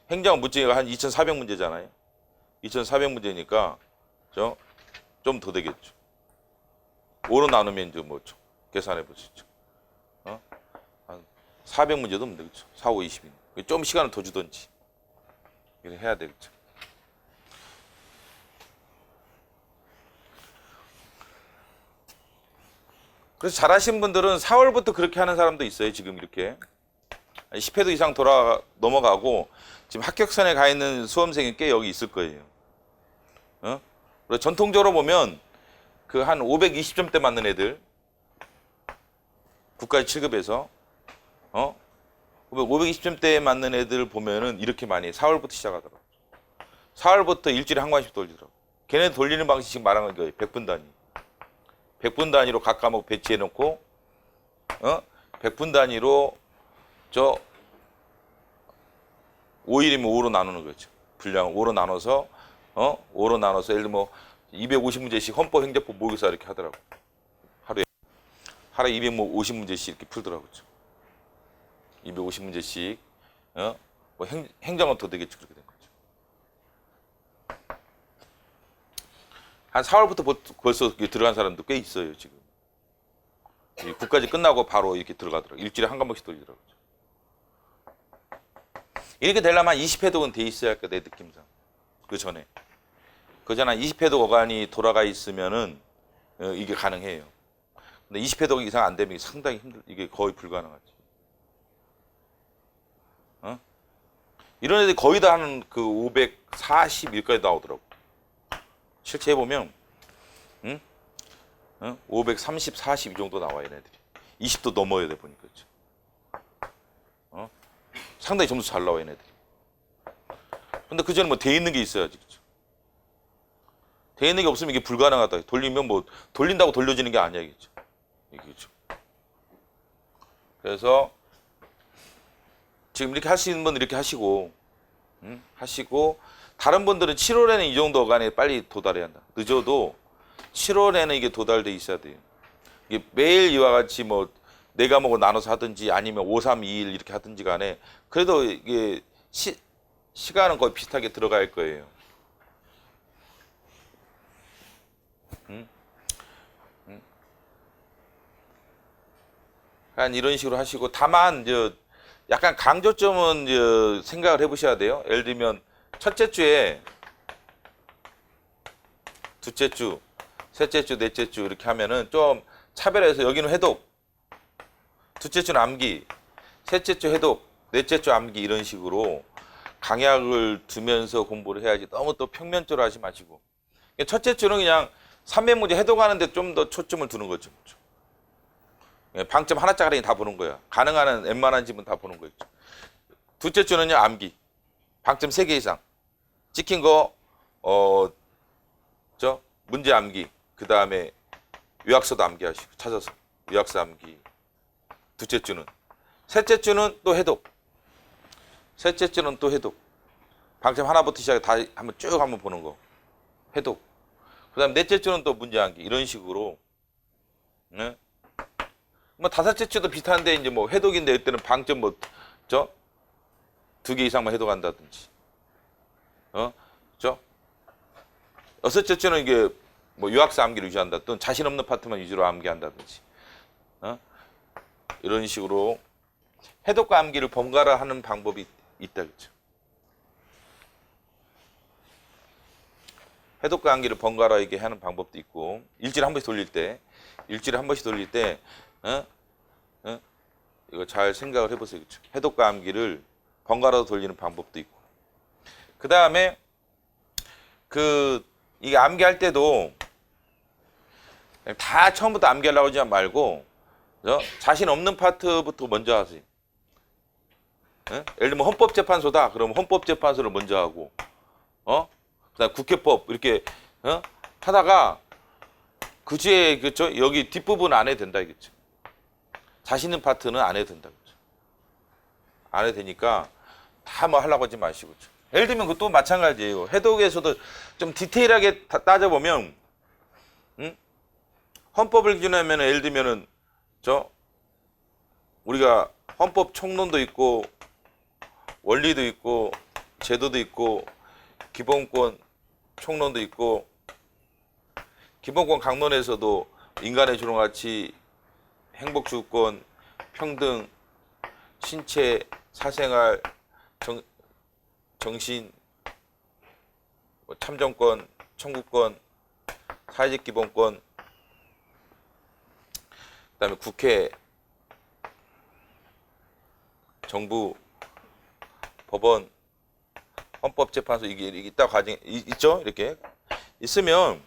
행정학 문제가 한 2400문제잖아요. 2400문제니까 좀 더 되겠죠. 5로 나누면 이제 뭐 계산해 보시죠. 한 400문제도 못 되겠죠. 4, 5, 20인. 좀 시간을 더 주던지. 이렇게 해야 되겠죠. 그래서 잘하신 분들은 4월부터 그렇게 하는 사람도 있어요. 지금 이렇게 10회도 이상 넘어가고 지금 합격선에 가 있는 수험생이 꽤 여기 있을 거예요. 그리고 전통적으로 보면 그 한 520점대 맞는 애들 국가시 7급에서 520점대에 맞는 애들 보면은 이렇게 많이 4월부터 시작하더라고. 4월부터 일주일에 한 관씩 돌리더라고. 걔네 돌리는 방식 지금 말한 거예요. 100분 단위. 100분 단위로 각 과목 배치해 놓고 100분 단위로 저 5일이면 5로 나누는 거죠. 분량을 5로 나눠서 5로 나눠서 예를 들면 뭐 250문제씩 헌법행정법 모의고사 이렇게 하더라고. 하루에 250문제씩 이렇게 풀더라고요. 250문제씩 뭐 행정은 더 되겠죠. 그렇게 된 거죠. 한 4월부터 벌써 들어간 사람도 꽤 있어요. 지금 국가직 끝나고 바로 이렇게 들어가더라고요. 일주일에 한 과목씩 돌리더라고요. 이렇게 되려면 20회독은 돼 있어야 할 거야, 내 느낌상. 그 전에. 그 전에 20회독 어간이 돌아가 있으면은 이게 가능해요. 근데 20회독 이상 안 되면 상당히 이게 거의 불가능하지. 이런 애들이 거의 다 하는 그 541까지 나오더라고. 실제 해보면, 530, 40 이 정도 나와요, 얘네들이. 20도 넘어야 돼, 보니까. 상당히 점수 잘 나와, 얘네들이. 근데 그 전에 뭐 돼 있는 게 있어야지. 그렇죠? 돼 있는 게 없으면 이게 불가능하다. 돌리면 뭐, 돌린다고 돌려지는 게 아니야, 이겠죠. 이게죠. 그래서, 지금 이렇게 할 수 있는 분은 이렇게 하시고, 하시고, 다른 분들은 7월에는 이 정도 어간에 빨리 도달해야 한다. 늦어도 7월에는 이게 도달돼 있어야 돼요. 이게 매일 이와 같이 뭐, 네 과목을 나눠서 하든지 아니면 5, 3, 2, 1 이렇게 하든지 간에 그래도 이게 시간은 거의 비슷하게 들어갈 거예요. 한 이런 식으로 하시고 다만 약간 강조점은 생각을 해보셔야 돼요. 예를 들면 첫째 주에 둘째 주, 셋째 주, 넷째 주 이렇게 하면은 좀 차별해서 여기는 해독, 둘째 주는 암기, 셋째 주 해독, 넷째 주 암기 이런 식으로 강약을 두면서 공부를 해야지 너무 또 평면적으로 하지 마시고 첫째 주는 그냥 300문제 해독하는데 좀 더 초점을 두는 거죠. 방점 하나짜리 다 보는 거야. 가능한 한 웬만한 집은 다 보는 거였죠. 둘째 주는요 암기, 방점 3개 이상 찍힌 거 문제 암기, 그 다음에 요약서도 암기하시고 찾아서 요약서 암기. 둘째 주는. 셋째 주는 또 해독. 셋째 주는 또 해독. 방점 하나부터 시작해 다 한번 쭉 한번 보는 거. 해독. 그 다음에 넷째 주는 또 문제 암기. 이런 식으로. 네? 뭐 다섯째 주도 비슷한데 이제 뭐 해독인데 이때는 방점 뭐 2개 이상만 해독한다든지. 여섯째 주는 이게 뭐 요약서 암기를 유지한다. 또는 자신 없는 파트만 위주로 암기한다든지. 이런 식으로 해독과 암기를 번갈아 하는 방법이 있다. 그렇죠? 해독과 암기를 번갈아 이게 하는 방법도 있고 일주일에 한 번씩 돌릴 때 이거 잘 생각을 해보세요. 그렇죠? 해독과 암기를 번갈아 돌리는 방법도 있고 그 다음에 이게 암기할 때도 다 처음부터 암기하려고 하지 말고 자신 없는 파트부터 먼저 하세요. 예를 들면 헌법재판소다. 그러면 헌법재판소를 먼저 하고 그다음 국회법 이렇게 하다가 그 주에 그렇죠? 여기 뒷부분 안 해도 된다 이겠죠. 자신 있는 파트는 안 해도 된다 그렇죠. 안 해도 되니까 다 뭐 하려고 하지 마시고 그렇죠? 예를 들면 그것도 마찬가지예요. 해독에서도 좀 디테일하게 따져보면 헌법을 기준하면 예를 들면은 우리가 헌법 총론도 있고 원리도 있고 제도도 있고 기본권 총론도 있고 기본권 강론에서도 인간의 주로 가치, 행복주권, 평등, 신체, 사생활, 정신, 참정권, 청구권, 사회적 기본권, 그다음에 국회, 정부, 법원, 헌법재판소 이게 있다 과정 있죠? 이렇게 있으면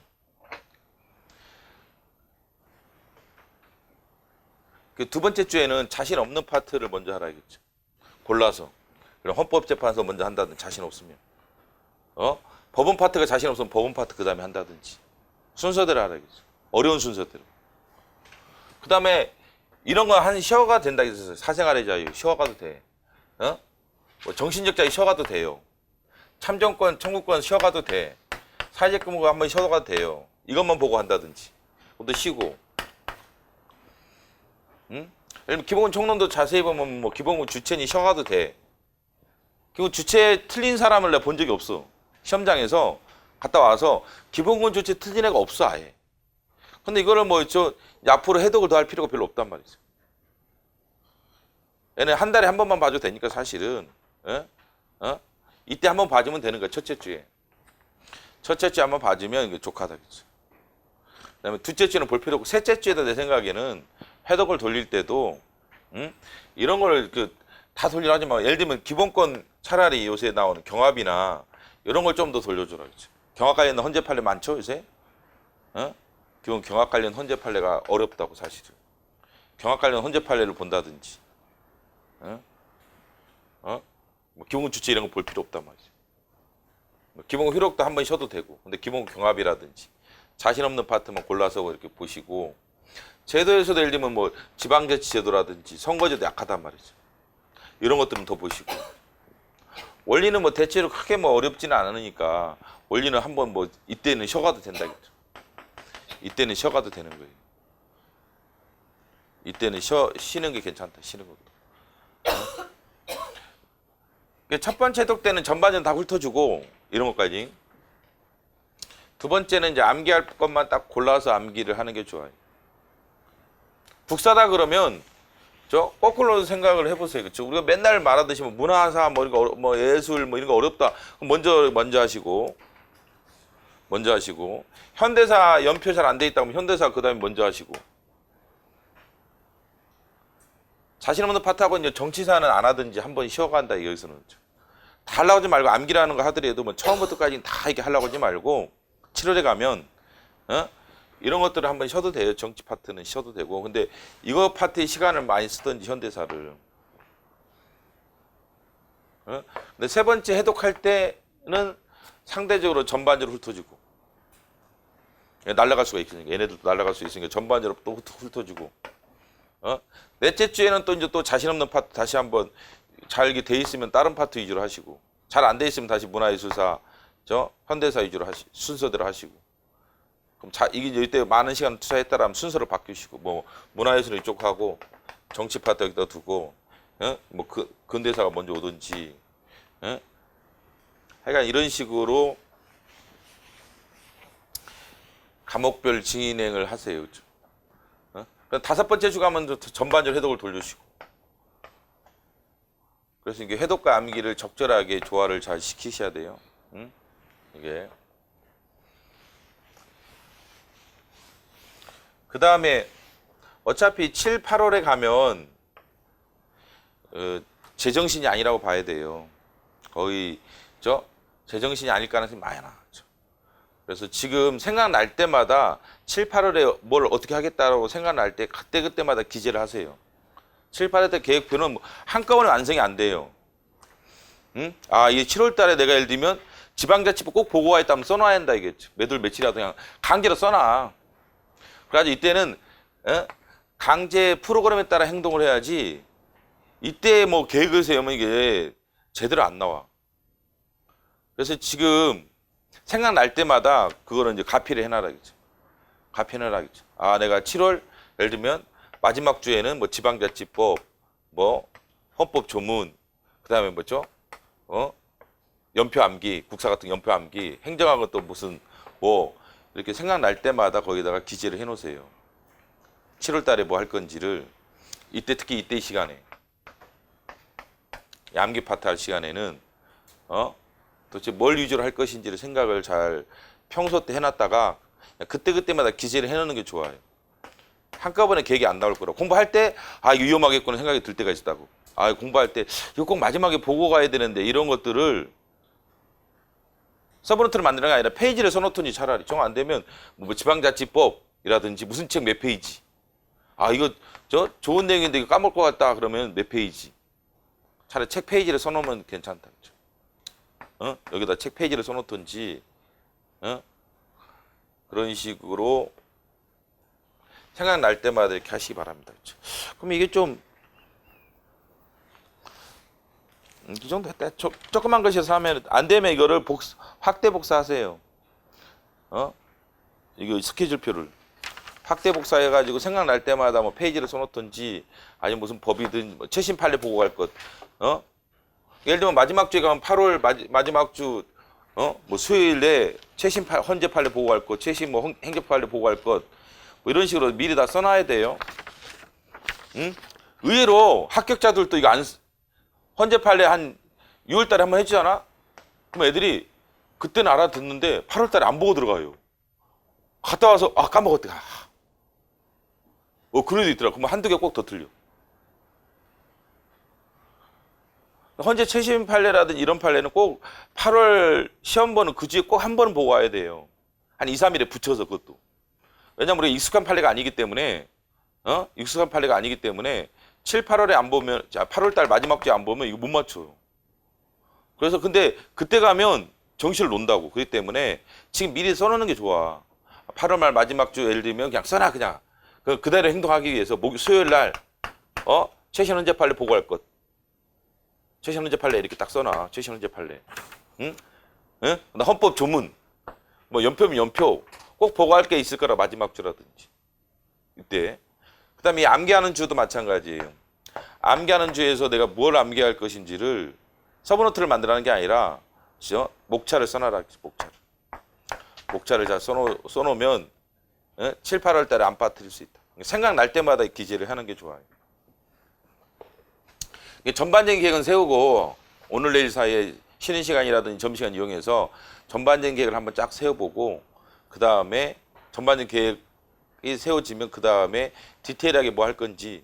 그 두 번째 주에는 자신 없는 파트를 먼저 하라겠죠. 골라서. 그럼 헌법재판소 먼저 한다든지 자신 없으면 법원 파트가 자신 없으면 법원 파트 그 다음에 한다든지 순서대로 하라겠죠. 어려운 순서대로. 그다음에 이런 거 한 쉬어가도 된다 했어요. 사생활의 자유 쉬어가도 돼. 어? 뭐 정신적 자유 쉬어가도 돼요. 참정권, 청구권 쉬어가도 돼. 사회적 의무가 한번 쉬어가도 돼요. 이것만 보고 한다든지. 그것도 쉬고. 응? 예를 들면 기본권 총론도 자세히 보면 뭐 기본권 주체니 쉬어가도 돼. 그리고 주체 틀린 사람을 내가 본 적이 없어. 시험장에서 갔다 와서 기본권 주체 틀린 애가 없어 아예. 근데 이거를 뭐 앞으로 해독을 더 할 필요가 별로 없단 말이죠. 얘는 한 달에 한 번만 봐도 되니까 사실은. 이때 한 번 봐주면 되는 거야. 첫째 주에. 첫째 주에 한 번 봐주면 이게 족하다겠죠. 그다음에 둘째 주에는 볼 필요 없고 셋째 주에도 내 생각에는 해독을 돌릴 때도 이런 걸 다 돌리라 하지 마. 예를 들면 기본권 차라리 요새 나오는 경합이나 이런 걸 좀 더 돌려줘라. 그렇죠. 경합 관련 헌재 판례 많죠 요새? 기본 경합 관련 헌재 판례가 어렵다고 사실은. 경합 관련 헌재 판례를 본다든지. 뭐 기본권 주체 이런 거 볼 필요 없단 말이죠. 뭐 기본권 효력도 한번 쉬어도 되고. 근데 기본권 경합이라든지 자신 없는 파트만 골라서 이렇게 보시고. 제도에서도 예를 들면 뭐 지방자치 제도라든지 선거제도 약하단 말이죠. 이런 것들은 더 보시고. 원리는 뭐 대체로 크게 뭐 어렵지는 않으니까 원리는 한번 뭐 이때는 쉬어가도 된다겠죠. 이때는 쉬어가도 되는 거예요. 이때는 쉬는 게 괜찮다. 쉬는 것도. 첫 번째 해독 때는 전반전 다 훑어주고 이런 것까지. 두 번째는 이제 암기할 것만 딱 골라서 암기를 하는 게 좋아요. 북사다 그러면 거꾸로 생각을 해보세요. 그렇죠? 우리가 맨날 말하듯이 뭐 문화사 뭐 이런 거 뭐 예술 뭐 이런 거 어렵다. 먼저 하시고. 현대사 연표 잘 안 돼 있다면 현대사 그다음에 먼저 하시고. 자신 없는 파트하고 이제 정치사는 안 하든지 한번 쉬어간다 여기서는. 다 하려고 하지 말고 암기라는 거 하더라도 뭐 처음부터까지는 다 이렇게 하려고 하지 말고 7월에 가면 이런 것들을 한번 쉬어도 돼요. 정치 파트는 쉬어도 되고. 근데 이거 파트에 시간을 많이 쓰든지 현대사를. 근데 세 번째 해독할 때는 상대적으로 전반적으로 훑어주고. 날아갈 수가 있으니까. 얘네들도 날아갈 수 있으니까 전반적으로 또 훑어주고. 넷째 주에는 또 이제 또 자신 없는 파트 다시 한번 잘 이렇게 돼 있으면 다른 파트 위주로 하시고. 잘 안 돼 있으면 다시 문화예술사, 현대사 위주로 순서대로 하시고. 그럼 이게 이때 많은 시간 투자했다라면 순서를 바꾸시고, 뭐 문화예술 이쪽 하고 정치 파트 여기다 두고, 뭐 근대사가 먼저 오든지, 하여간 이런 식으로 과목별 진행을 하세요. 그렇죠? 다섯 번째 주 가면 전반적으로 해독을 돌려주시고. 그래서 이게 해독과 암기를 적절하게 조화를 잘 시키셔야 돼요. 이게. 그 다음에 어차피 7, 8월에 가면 제정신이 아니라고 봐야 돼요. 거의 제정신이 아닐 가능성이 많아. 그래서 지금 생각날 때마다 7, 8월에 뭘 어떻게 하겠다라고 생각날 때 그때마다 기재를 하세요. 7, 8월 때 계획표는 한꺼번에 완성이 안 돼요. 이게 7월 달에 내가 예를 들면 지방자치부 꼭 보고가 있다면 써놔야 한다 이겠죠. 매달 며칠이라도 그냥 강제로 써놔. 그래가지고 이때는 강제 프로그램에 따라 행동을 해야지 이때 뭐 계획을 세우면 이게 제대로 안 나와. 그래서 지금 생각날 때마다 그거는 이제 가피를 해놔야겠죠. 가피를 해놔야겠죠. 내가 7월 예를 들면 마지막 주에는 뭐 지방자치법, 뭐 헌법 조문, 그다음에 뭐죠? 연표 암기, 국사 같은 연표 암기, 행정학은 또 무슨 뭐 이렇게 생각날 때마다 거기다가 기재를 해놓으세요. 7월 달에 뭐 할 건지를 특히 이때 시간에 암기 파트 할 시간에는 도대체 뭘 위주로 할 것인지를 생각을 잘 평소 때 해놨다가 그때마다 기재를 해놓는 게 좋아요. 한꺼번에 계획이 안 나올 거라. 공부할 때 이거 위험하겠구나 생각이 들 때가 있다고. 공부할 때 이거 꼭 마지막에 보고 가야 되는데 이런 것들을 서브노트를 만드는 게 아니라 페이지를 써놓든지 차라리 정 안 되면 뭐 지방자치법이라든지 무슨 책 몇 페이지. 이거 좋은 내용인데 이거 까먹을 것 같다 그러면 몇 페이지. 차라리 책 페이지를 써놓으면 괜찮다. 그렇죠? 여기다 책 페이지를 써놓든지 그런 식으로 생각날 때마다 이렇게 하시기 바랍니다. 그렇죠? 그럼 이게 좀 이 정도 했다. 조그만 것에서 하면 안 되면 이거를 확대 복사하세요. 이거 스케줄표를 확대 복사해가지고 생각날 때마다 뭐 페이지를 써놓든지 아니면 무슨 법이든 뭐 최신 판례 보고 갈 것. 예를 들면 마지막 주에 가면 8월 마지막 주 뭐 수요일에 최신 헌재 판례 보고 갈 것, 최신 뭐 행정 판례 보고 갈 것, 뭐 이런 식으로 미리 다 써놔야 돼요. 응? 의외로 합격자들도 이거 헌재 판례 한 6월 달에 한번 해주잖아? 그럼 애들이 그때는 알아듣는데 8월 달에 안 보고 들어가요. 갔다 와서 까먹었대. 그런 애도 있더라. 그러면 한두 개 꼭 더 틀려. 헌재 최신 판례라든지 이런 판례는 꼭 8월 시험번은 그 주에 꼭 한 번은 보고 와야 돼요. 한 2, 3일에 붙여서 그것도. 왜냐면 우리가 익숙한 판례가 아니기 때문에 익숙한 판례가 아니기 때문에 7, 8월에 안 보면 8월 달 마지막 주에 안 보면 이거 못 맞춰요. 그래서 근데 그때 가면 정시를 논다고. 그렇기 때문에 지금 미리 써놓는 게 좋아. 8월 말 마지막 주 예를 들면 그냥 써놔 그냥. 그대로 행동하기 위해서 수요일 날 최신 헌재 판례 보고할 것. 최신 헌재 판례 이렇게 딱 써놔. 최신 헌재 판례. 응? 응? 헌법 조문. 뭐 연표면 연표. 꼭 보고할 게 있을 거라 마지막 주라든지. 이때. 그다음에 이 암기하는 주도 마찬가지예요. 암기하는 주에서 내가 뭘 암기할 것인지를 서브노트를 만들라는 게 아니라 목차를 써놔라. 목차를 잘 써놓으면 7, 8월 달에 안 빠뜨릴 수 있다. 생각날 때마다 기재를 하는 게 좋아요. 전반적인 계획은 세우고 오늘 내일 사이에 쉬는 시간이라든지 점심시간 이용해서 전반적인 계획을 한번 쫙 세워보고 그 다음에 전반적인 계획이 세워지면 그 다음에 디테일하게 뭐 할 건지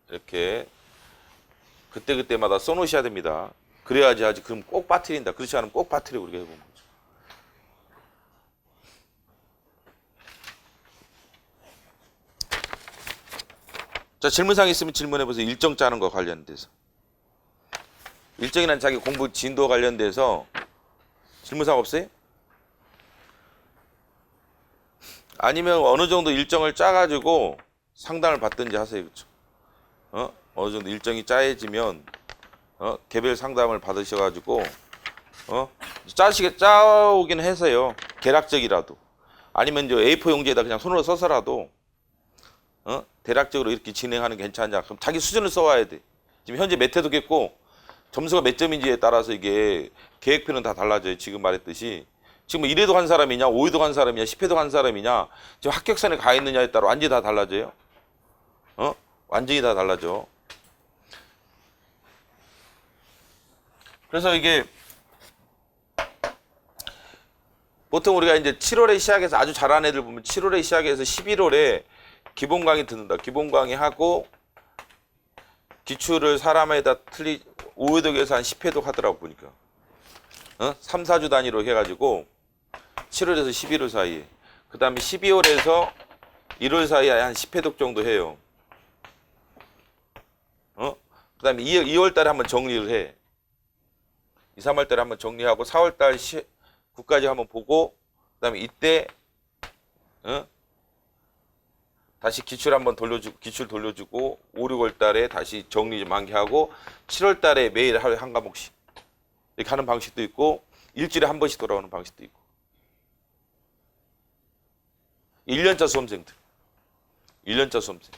이렇게 그때그때마다 써놓으셔야 됩니다. 그래야지 하지. 그럼 꼭 빠뜨린다. 그렇지 않으면 꼭 빠뜨리고 그렇게 해보는 거죠. 자, 질문사항 있으면 질문해보세요. 일정 짜는 거 관련돼서. 일정이란 자기 공부 진도 관련돼서 질문사항 없어요? 아니면 어느 정도 일정을 짜가지고 상담을 받든지 하세요. 그렇죠? 어느 정도 일정이 짜여지면 개별 상담을 받으셔가지고 짜오긴 해서요. 개략적이라도 아니면 이제 A4 용지에다 그냥 손으로 써서라도 대략적으로 이렇게 진행하는 게 괜찮냐. 그럼 자기 수준을 써와야 돼. 지금 현재 몇 회도겠고 점수가 몇 점인지에 따라서 이게 계획표는 다 달라져요. 지금 말했듯이 지금 1회도 간 사람이냐 5회도 간 사람이냐 10회도 간 사람이냐 지금 합격선에 가 있느냐에 따라 완전히 다 달라져요. 완전히 다 달라져. 그래서 이게 보통 우리가 이제 7월에 시작해서 아주 잘하는 애들 보면 7월에 시작해서 11월에 기본 강의 듣는다. 기본 강의 하고 기출을 사람에다 5회독에서 한 10회독 하더라고 보니까. 3, 4주 단위로 해가지고 7월에서 11월 사이에. 그 다음에 12월에서 1월 사이에 한 10회독 정도 해요. 그 다음에 2월 달에 한번 정리를 해. 2, 3월 달에 한번 정리하고 4월 달 9까지 한번 보고 그 다음에 이때 다시 기출 한번 돌려주고 5, 6월 달에 다시 정리 좀 만기하고 7월 달에 매일 하루에 한 과목씩 이렇게 하는 방식도 있고 일주일에 한 번씩 돌아오는 방식도 있고 1년차 수험생들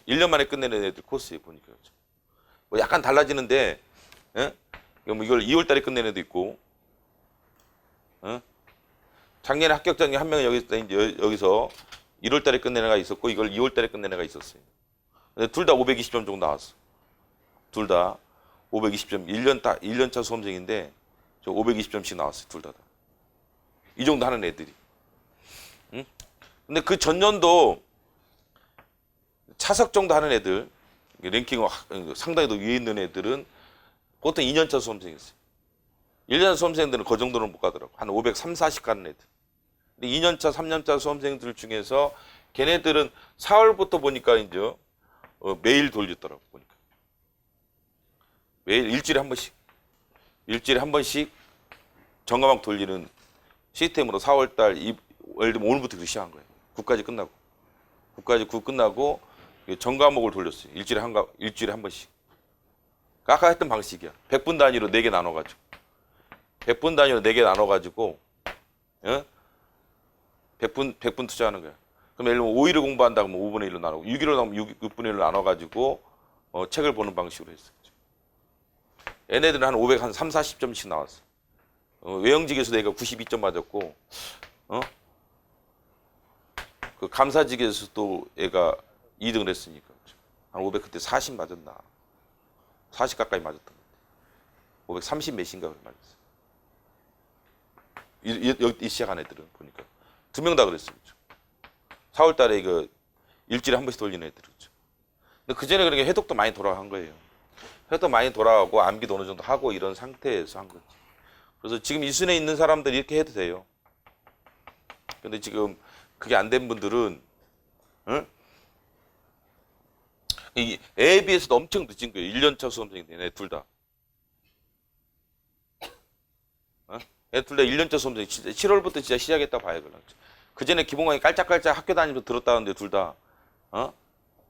1년 만에 끝내는 애들 코스에 보니까 뭐 약간 달라지는데 뭐 이걸 2월 달에 끝내는 애도 있고 작년에 합격자님 한 명이 여기서 1월 달에 끝낸 애가 있었고 이걸 2월 달에 끝낸 애가 있었어요. 근데 둘 다 520점 정도 나왔어. 둘 다 520점. 1년차 수험생인데 저 520점씩 나왔어요. 둘 다. 이 정도 하는 애들이. 근데 그 전년도 차석 정도 하는 애들, 랭킹 상당히 더 위에 있는 애들은 보통 2년차 수험생이었어요. 1년차 수험생들은 그 정도는 못 가더라고. 한 530, 40 가는 애들. 근데 2년차, 3년차 수험생들 중에서 걔네들은 4월부터 보니까 이제 매일 돌렸더라고 보니까. 매일 일주일에 한 번씩 정가막 돌리는 시스템으로 4월달 예를 들면 오늘부터 시작한 거예요. 9까지 끝나고. 국가직 9 끝나고 전 과목을 돌렸어요. 일주일에 한 번씩. 아까 했던 방식이야. 100분 단위로 4개 나눠가지고. 100분 단위로 4개 나눠가지고, 어? 100분 투자하는 거야. 그럼 예를 들면 5일을 공부한다 그러면 5분의 1로 나누고, 6일을 나누면 6분의 1로 나눠가지고, 책을 보는 방식으로 했어. 얘네들은 한 3, 40점씩 나왔어. 외형직에서 내가 92점 맞았고, 그 감사직에서 또 얘가 2등을 했으니까. 한 500 그때 40 맞았나. 40 가까이 맞았던 것 같아. 530 몇인가 맞았어. 여기 시작한 애들은 보니까. 2명 다 그랬어요. 4월 달에 이거 일주일에 한 번씩 돌리는 애들이죠. 근데 그 전에 그렇게 해독도 많이 돌아간 거예요. 해독도 많이 돌아가고 암기도 어느 정도 하고 이런 상태에서 한 거지. 그래서 지금 이 순에 있는 사람들 이렇게 해도 돼요. 근데 지금 그게 안 된 분들은, 응? 애에 비해서도 엄청 늦은 거예요. 1년차 수험생인데, 얘네 둘 다. 얘 둘 다 1년차 수험생. 7월부터 진짜 시작했다 봐야 그래. 그 전에 기본강의 깔짝깔짝 학교 다니면서 들었다는데 둘 다,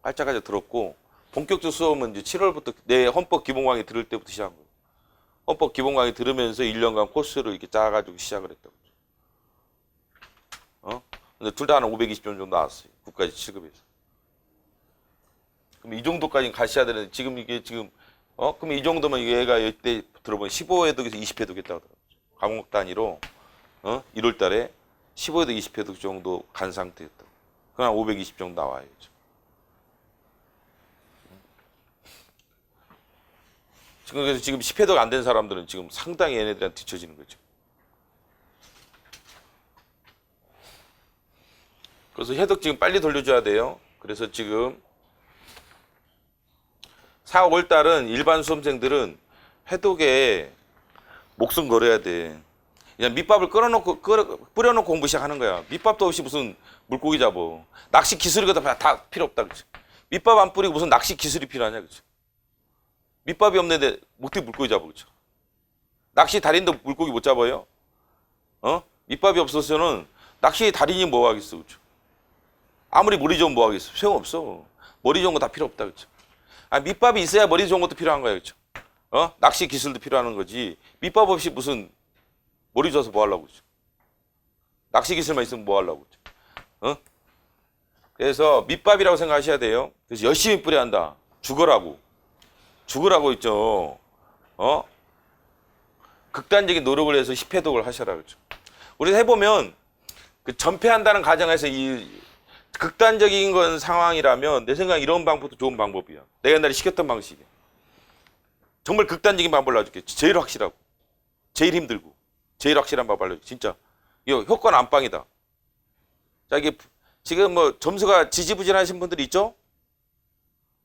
깔짝깔짝 들었고, 본격적 수업은 이제 7월부터 내 헌법 기본강의 들을 때부터 시작한 거예요. 헌법 기본강의 들으면서 1년간 코스를 이렇게 짜가지고 시작을 했다고. 근데 둘 다 한 520점 정도 나왔어요. 국가직 7급에서. 그럼 이 정도까지 가셔야 되는데, 지금 이게 지금, 그럼 이 정도면 얘가 이때 들어보면 15회독에서 20회독 했다고 하더라고요. 과목 단위로, 1월 달에 15회독, 20회독 정도 간 상태였다고. 그럼 한 520 정도 나와요. 지금 그래서 지금 10회독 안 된 사람들은 지금 상당히 얘네들한테 뒤처지는 거죠. 그래서 해독 지금 빨리 돌려줘야 돼요. 그래서 지금 4, 5월 달은 일반 수험생들은 해독에 목숨 걸어야 돼. 그냥 밑밥을 뿌려놓고 공부 시작하는 거야. 밑밥도 없이 무슨 물고기 잡어. 낚시 기술이 다 필요 없다. 그치? 밑밥 안 뿌리고 무슨 낚시 기술이 필요하냐. 그치? 밑밥이 없는데 어떻게 물고기 잡어. 그치? 낚시 달인도 물고기 못 잡아요? 밑밥이 없어서는 낚시 달인이 뭐 하겠어. 그치? 아무리 머리 좋으면 뭐 하겠어. 소용없어. 머리 좋은 거 다 필요 없다. 그치? 밑밥이 있어야 머리 좋은 것도 필요한 거야. 그치? 낚시 기술도 필요한 거지. 밑밥 없이 무슨 머리 좋아서 뭐 하려고 그러지? 낚시 기술만 있으면 뭐 하려고 그러지? 그래서 밑밥이라고 생각하셔야 돼요. 그래서 열심히 뿌려야 한다. 죽으라고 있죠. 극단적인 노력을 해서 10회독을 하셔라 그러죠. 우리 해보면 그 전폐한다는 가정에서 이 극단적인 건 상황이라면 내 생각에 이런 방법도 좋은 방법이야. 내가 옛날에 시켰던 방식이야. 정말 극단적인 방법을 알려줄게. 제일 확실하고 제일 힘들고 제일 확실한 방법 알려줄게. 진짜 이거 효과는 안방이다. 자, 이게 지금 뭐 점수가 지지부진하신 분들이 있죠?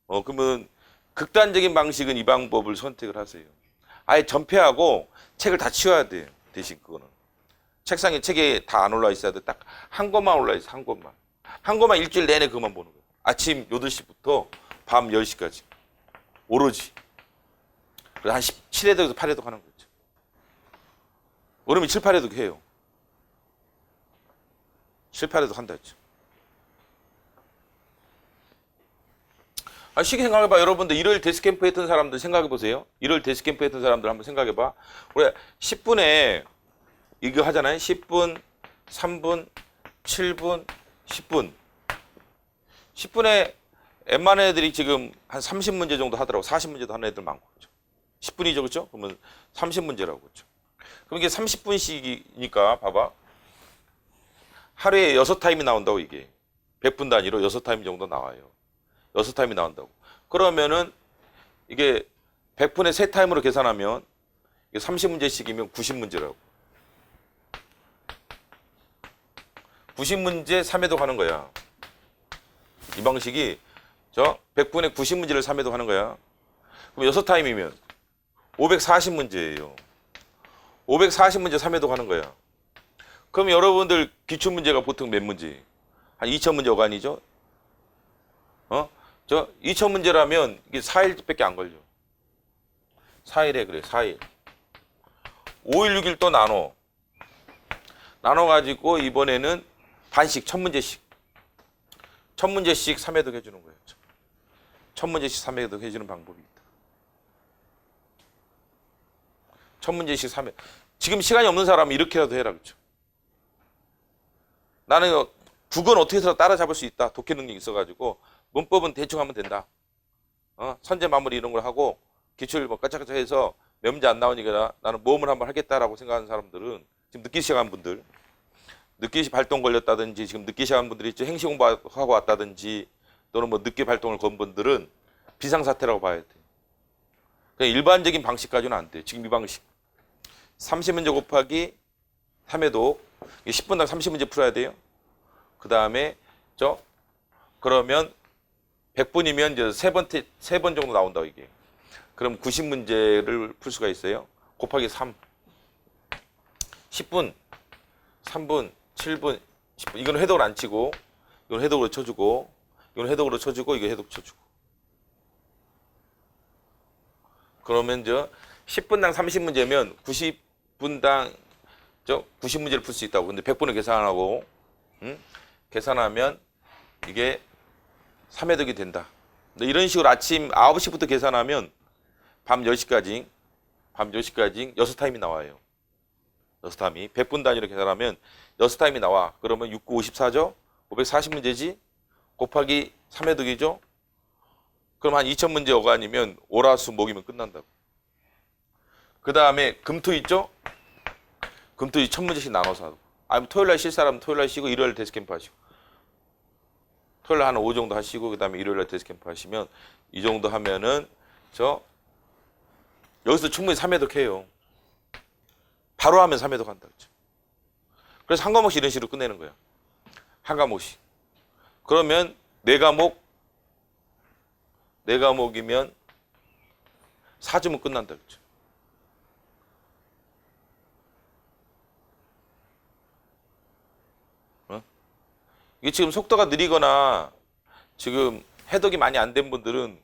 그러면 극단적인 방식은 이 방법을 선택을 하세요. 아예 전폐하고 책을 다 치워야 돼요. 대신 그거는 책상에 책에 다 안 올라 있어야 돼. 딱 한 권만 올라 있어. 한 권만. 한 권만 일주일 내내 그것만 보는 거예요. 아침 8시부터 밤 10시까지. 오로지. 그래서 한 7회독에서 8회독 하는 거죠. 그러면 7, 8회독 해요. 7, 8회독 한다 했죠. 쉽게 생각해봐. 여러분들 일요일 데스캠프 했던 사람들 생각해보세요. 일요일 데스캠프 했던 사람들 한번 생각해봐. 우리 10분에 이거 하잖아요. 10분, 3분, 7분, 10분. 10분에 웬만한 애들이 지금 한 30문제 정도 하더라고. 40문제도 하는 애들 많고. 그렇죠? 10분이죠. 그렇죠? 그러면 30문제라고. 그렇죠? 그럼 이게 30분씩이니까 봐봐. 하루에 6타임이 나온다고 이게. 100분 단위로 6타임 정도 나와요. 6타임이 나온다고. 그러면은 이게 100분에 3타임으로 계산하면 이게 30문제씩이면 90문제라고. 90문제 3회독 하는 거야. 이 방식이 100분에 90문제를 3회독 하는 거야. 그럼 6타임이면 540문제예요. 540문제 3회독 하는 거야. 그럼 여러분들 기출문제가 보통 몇 문제? 한 2000문제 어간이죠? 2000문제라면 이게 4일밖에 안 걸려. 4일에 그래, 4일. 5일, 6일 또 나눠가지고 이번에는 반씩, 1000문제씩. 첫 문제씩 3회독 해주는 거예요. 첫 문제씩 3회독 해주는 방법이 있다. 첫 문제씩 3회. 지금 시간이 없는 사람은 이렇게라도 해라. 그렇죠? 나는 국어는 어떻게 해서 따라잡을 수 있다. 독해 능력이 있어가지고 문법은 대충 하면 된다. 선제 마무리 이런 걸 하고 기출 뭐 까짝까짝 해서 몇 문제 안 나오니까 나는 모험을 한번 하겠다라고 생각하는 사람들은 지금 늦기 시작한 분들, 늦기 발동 걸렸다든지 지금 늦기 시작한 분들이 있죠. 행시 공부하고 왔다든지 또는 뭐 늦게 발동을 건 분들은 비상사태라고 봐야 돼. 그냥 일반적인 방식까지는 안 돼. 지금 이 방식. 30문제 곱하기 3회독 10분당 30문제 풀어야 돼요. 그 다음에 그러면 100분이면 이제 세 번 정도 나온다고 이게. 그럼 90문제를 풀 수가 있어요. 곱하기 3. 10분, 3분, 7분, 10분. 이건 회독을 안 치고, 이건 회독으로 쳐주고, 이건 회독으로 쳐주고, 이거 회독 쳐주고. 그러면 10분당 30문제면 90분당 90문제를 풀 수 있다고. 근데 100분을 계산하고, 계산하면 이게 3회독이 된다. 근데 이런 식으로 아침 9시부터 계산하면 밤 10시까지 6타임이 나와요. 6타임이. 100분 단위로 계산하면 6타임이 나와. 그러면 6, 9, 54죠? 540문제지? 곱하기 3회독이죠? 그럼 한 2000문제 어간이면 월화수 목이면 끝난다고. 그 다음에 금토 있죠? 금토 1000문제씩 나눠서 하고. 아니면 토요일날 쉴 사람은 토요일날 쉬고 일요일 데스캠프 하시고. 토요일날 한 5 정도 하시고 그 다음에 일요일날 데스캠프 하시면 이 정도 하면은 여기서 충분히 3회독 해요. 바로 하면 3회독 한다. 그렇죠? 그래서 한 과목씩 이런 식으로 끝내는 거야. 한 과목씩. 그러면 4과목이면 4주면 끝난다. 그렇죠? 이게 지금 속도가 느리거나 지금 해독이 많이 안 된 분들은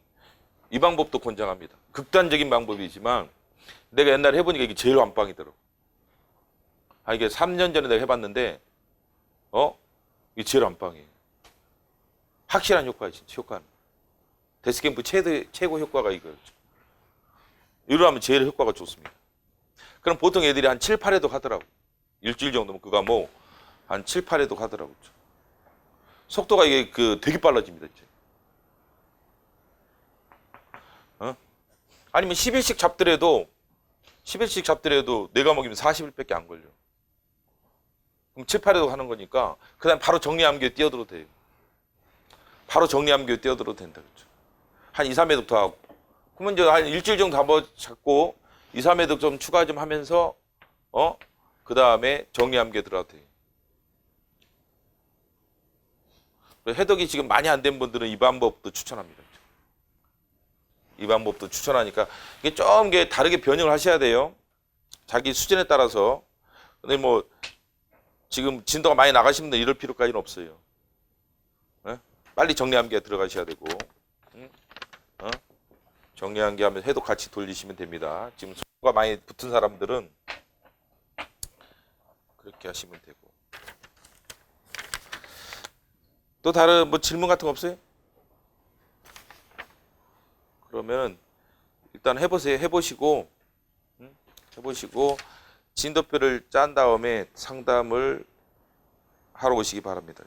이 방법도 권장합니다. 극단적인 방법이지만 내가 옛날에 해보니까 이게 제일 완빵이더라고. 이게 3년 전에 내가 해봤는데 이게 제일 완빵이에요. 확실한 효과예요. 진짜 효과는. 데스캠프 최고 효과가 이거예요. 이로 하면 제일 효과가 좋습니다. 그럼 보통 애들이 한 7, 8회독 하더라고. 일주일 정도면 그 과목 한 7, 8회독 하더라고. 속도가 이게 되게 빨라집니다. 이제. 아니면 10일씩 잡더라도 4과목이면 40일밖에 안 걸려. 그럼 7, 8회독 하는 거니까 그 다음에 바로 정리암기에 뛰어들어도 돼요. 바로 정리암기에 뛰어들어도 된다. 그렇죠? 한 2, 3회독 더 하고. 그러면 이제 한 일주일 정도 한번 잡고 2, 3회독 좀 추가 좀 하면서 그 다음에 정리암기에 들어가도 돼요. 해독이 지금 많이 안 된 분들은 이 방법도 추천합니다. 이 방법도 추천하니까 이게 좀 이게 다르게 변형을 하셔야 돼요. 자기 수준에 따라서. 근데 뭐 지금 진도가 많이 나가신 분들 이럴 필요까지는 없어요. 빨리 정리암기에 들어가셔야 되고. 정리암기 하면 해독 같이 돌리시면 됩니다. 지금 속도가 많이 붙은 사람들은 그렇게 하시면 되고. 또 다른 뭐 질문 같은 거 없어요? 그러면 일단 해보세요. 해보시고 진도표를 짠 다음에 상담을 하러 오시기 바랍니다.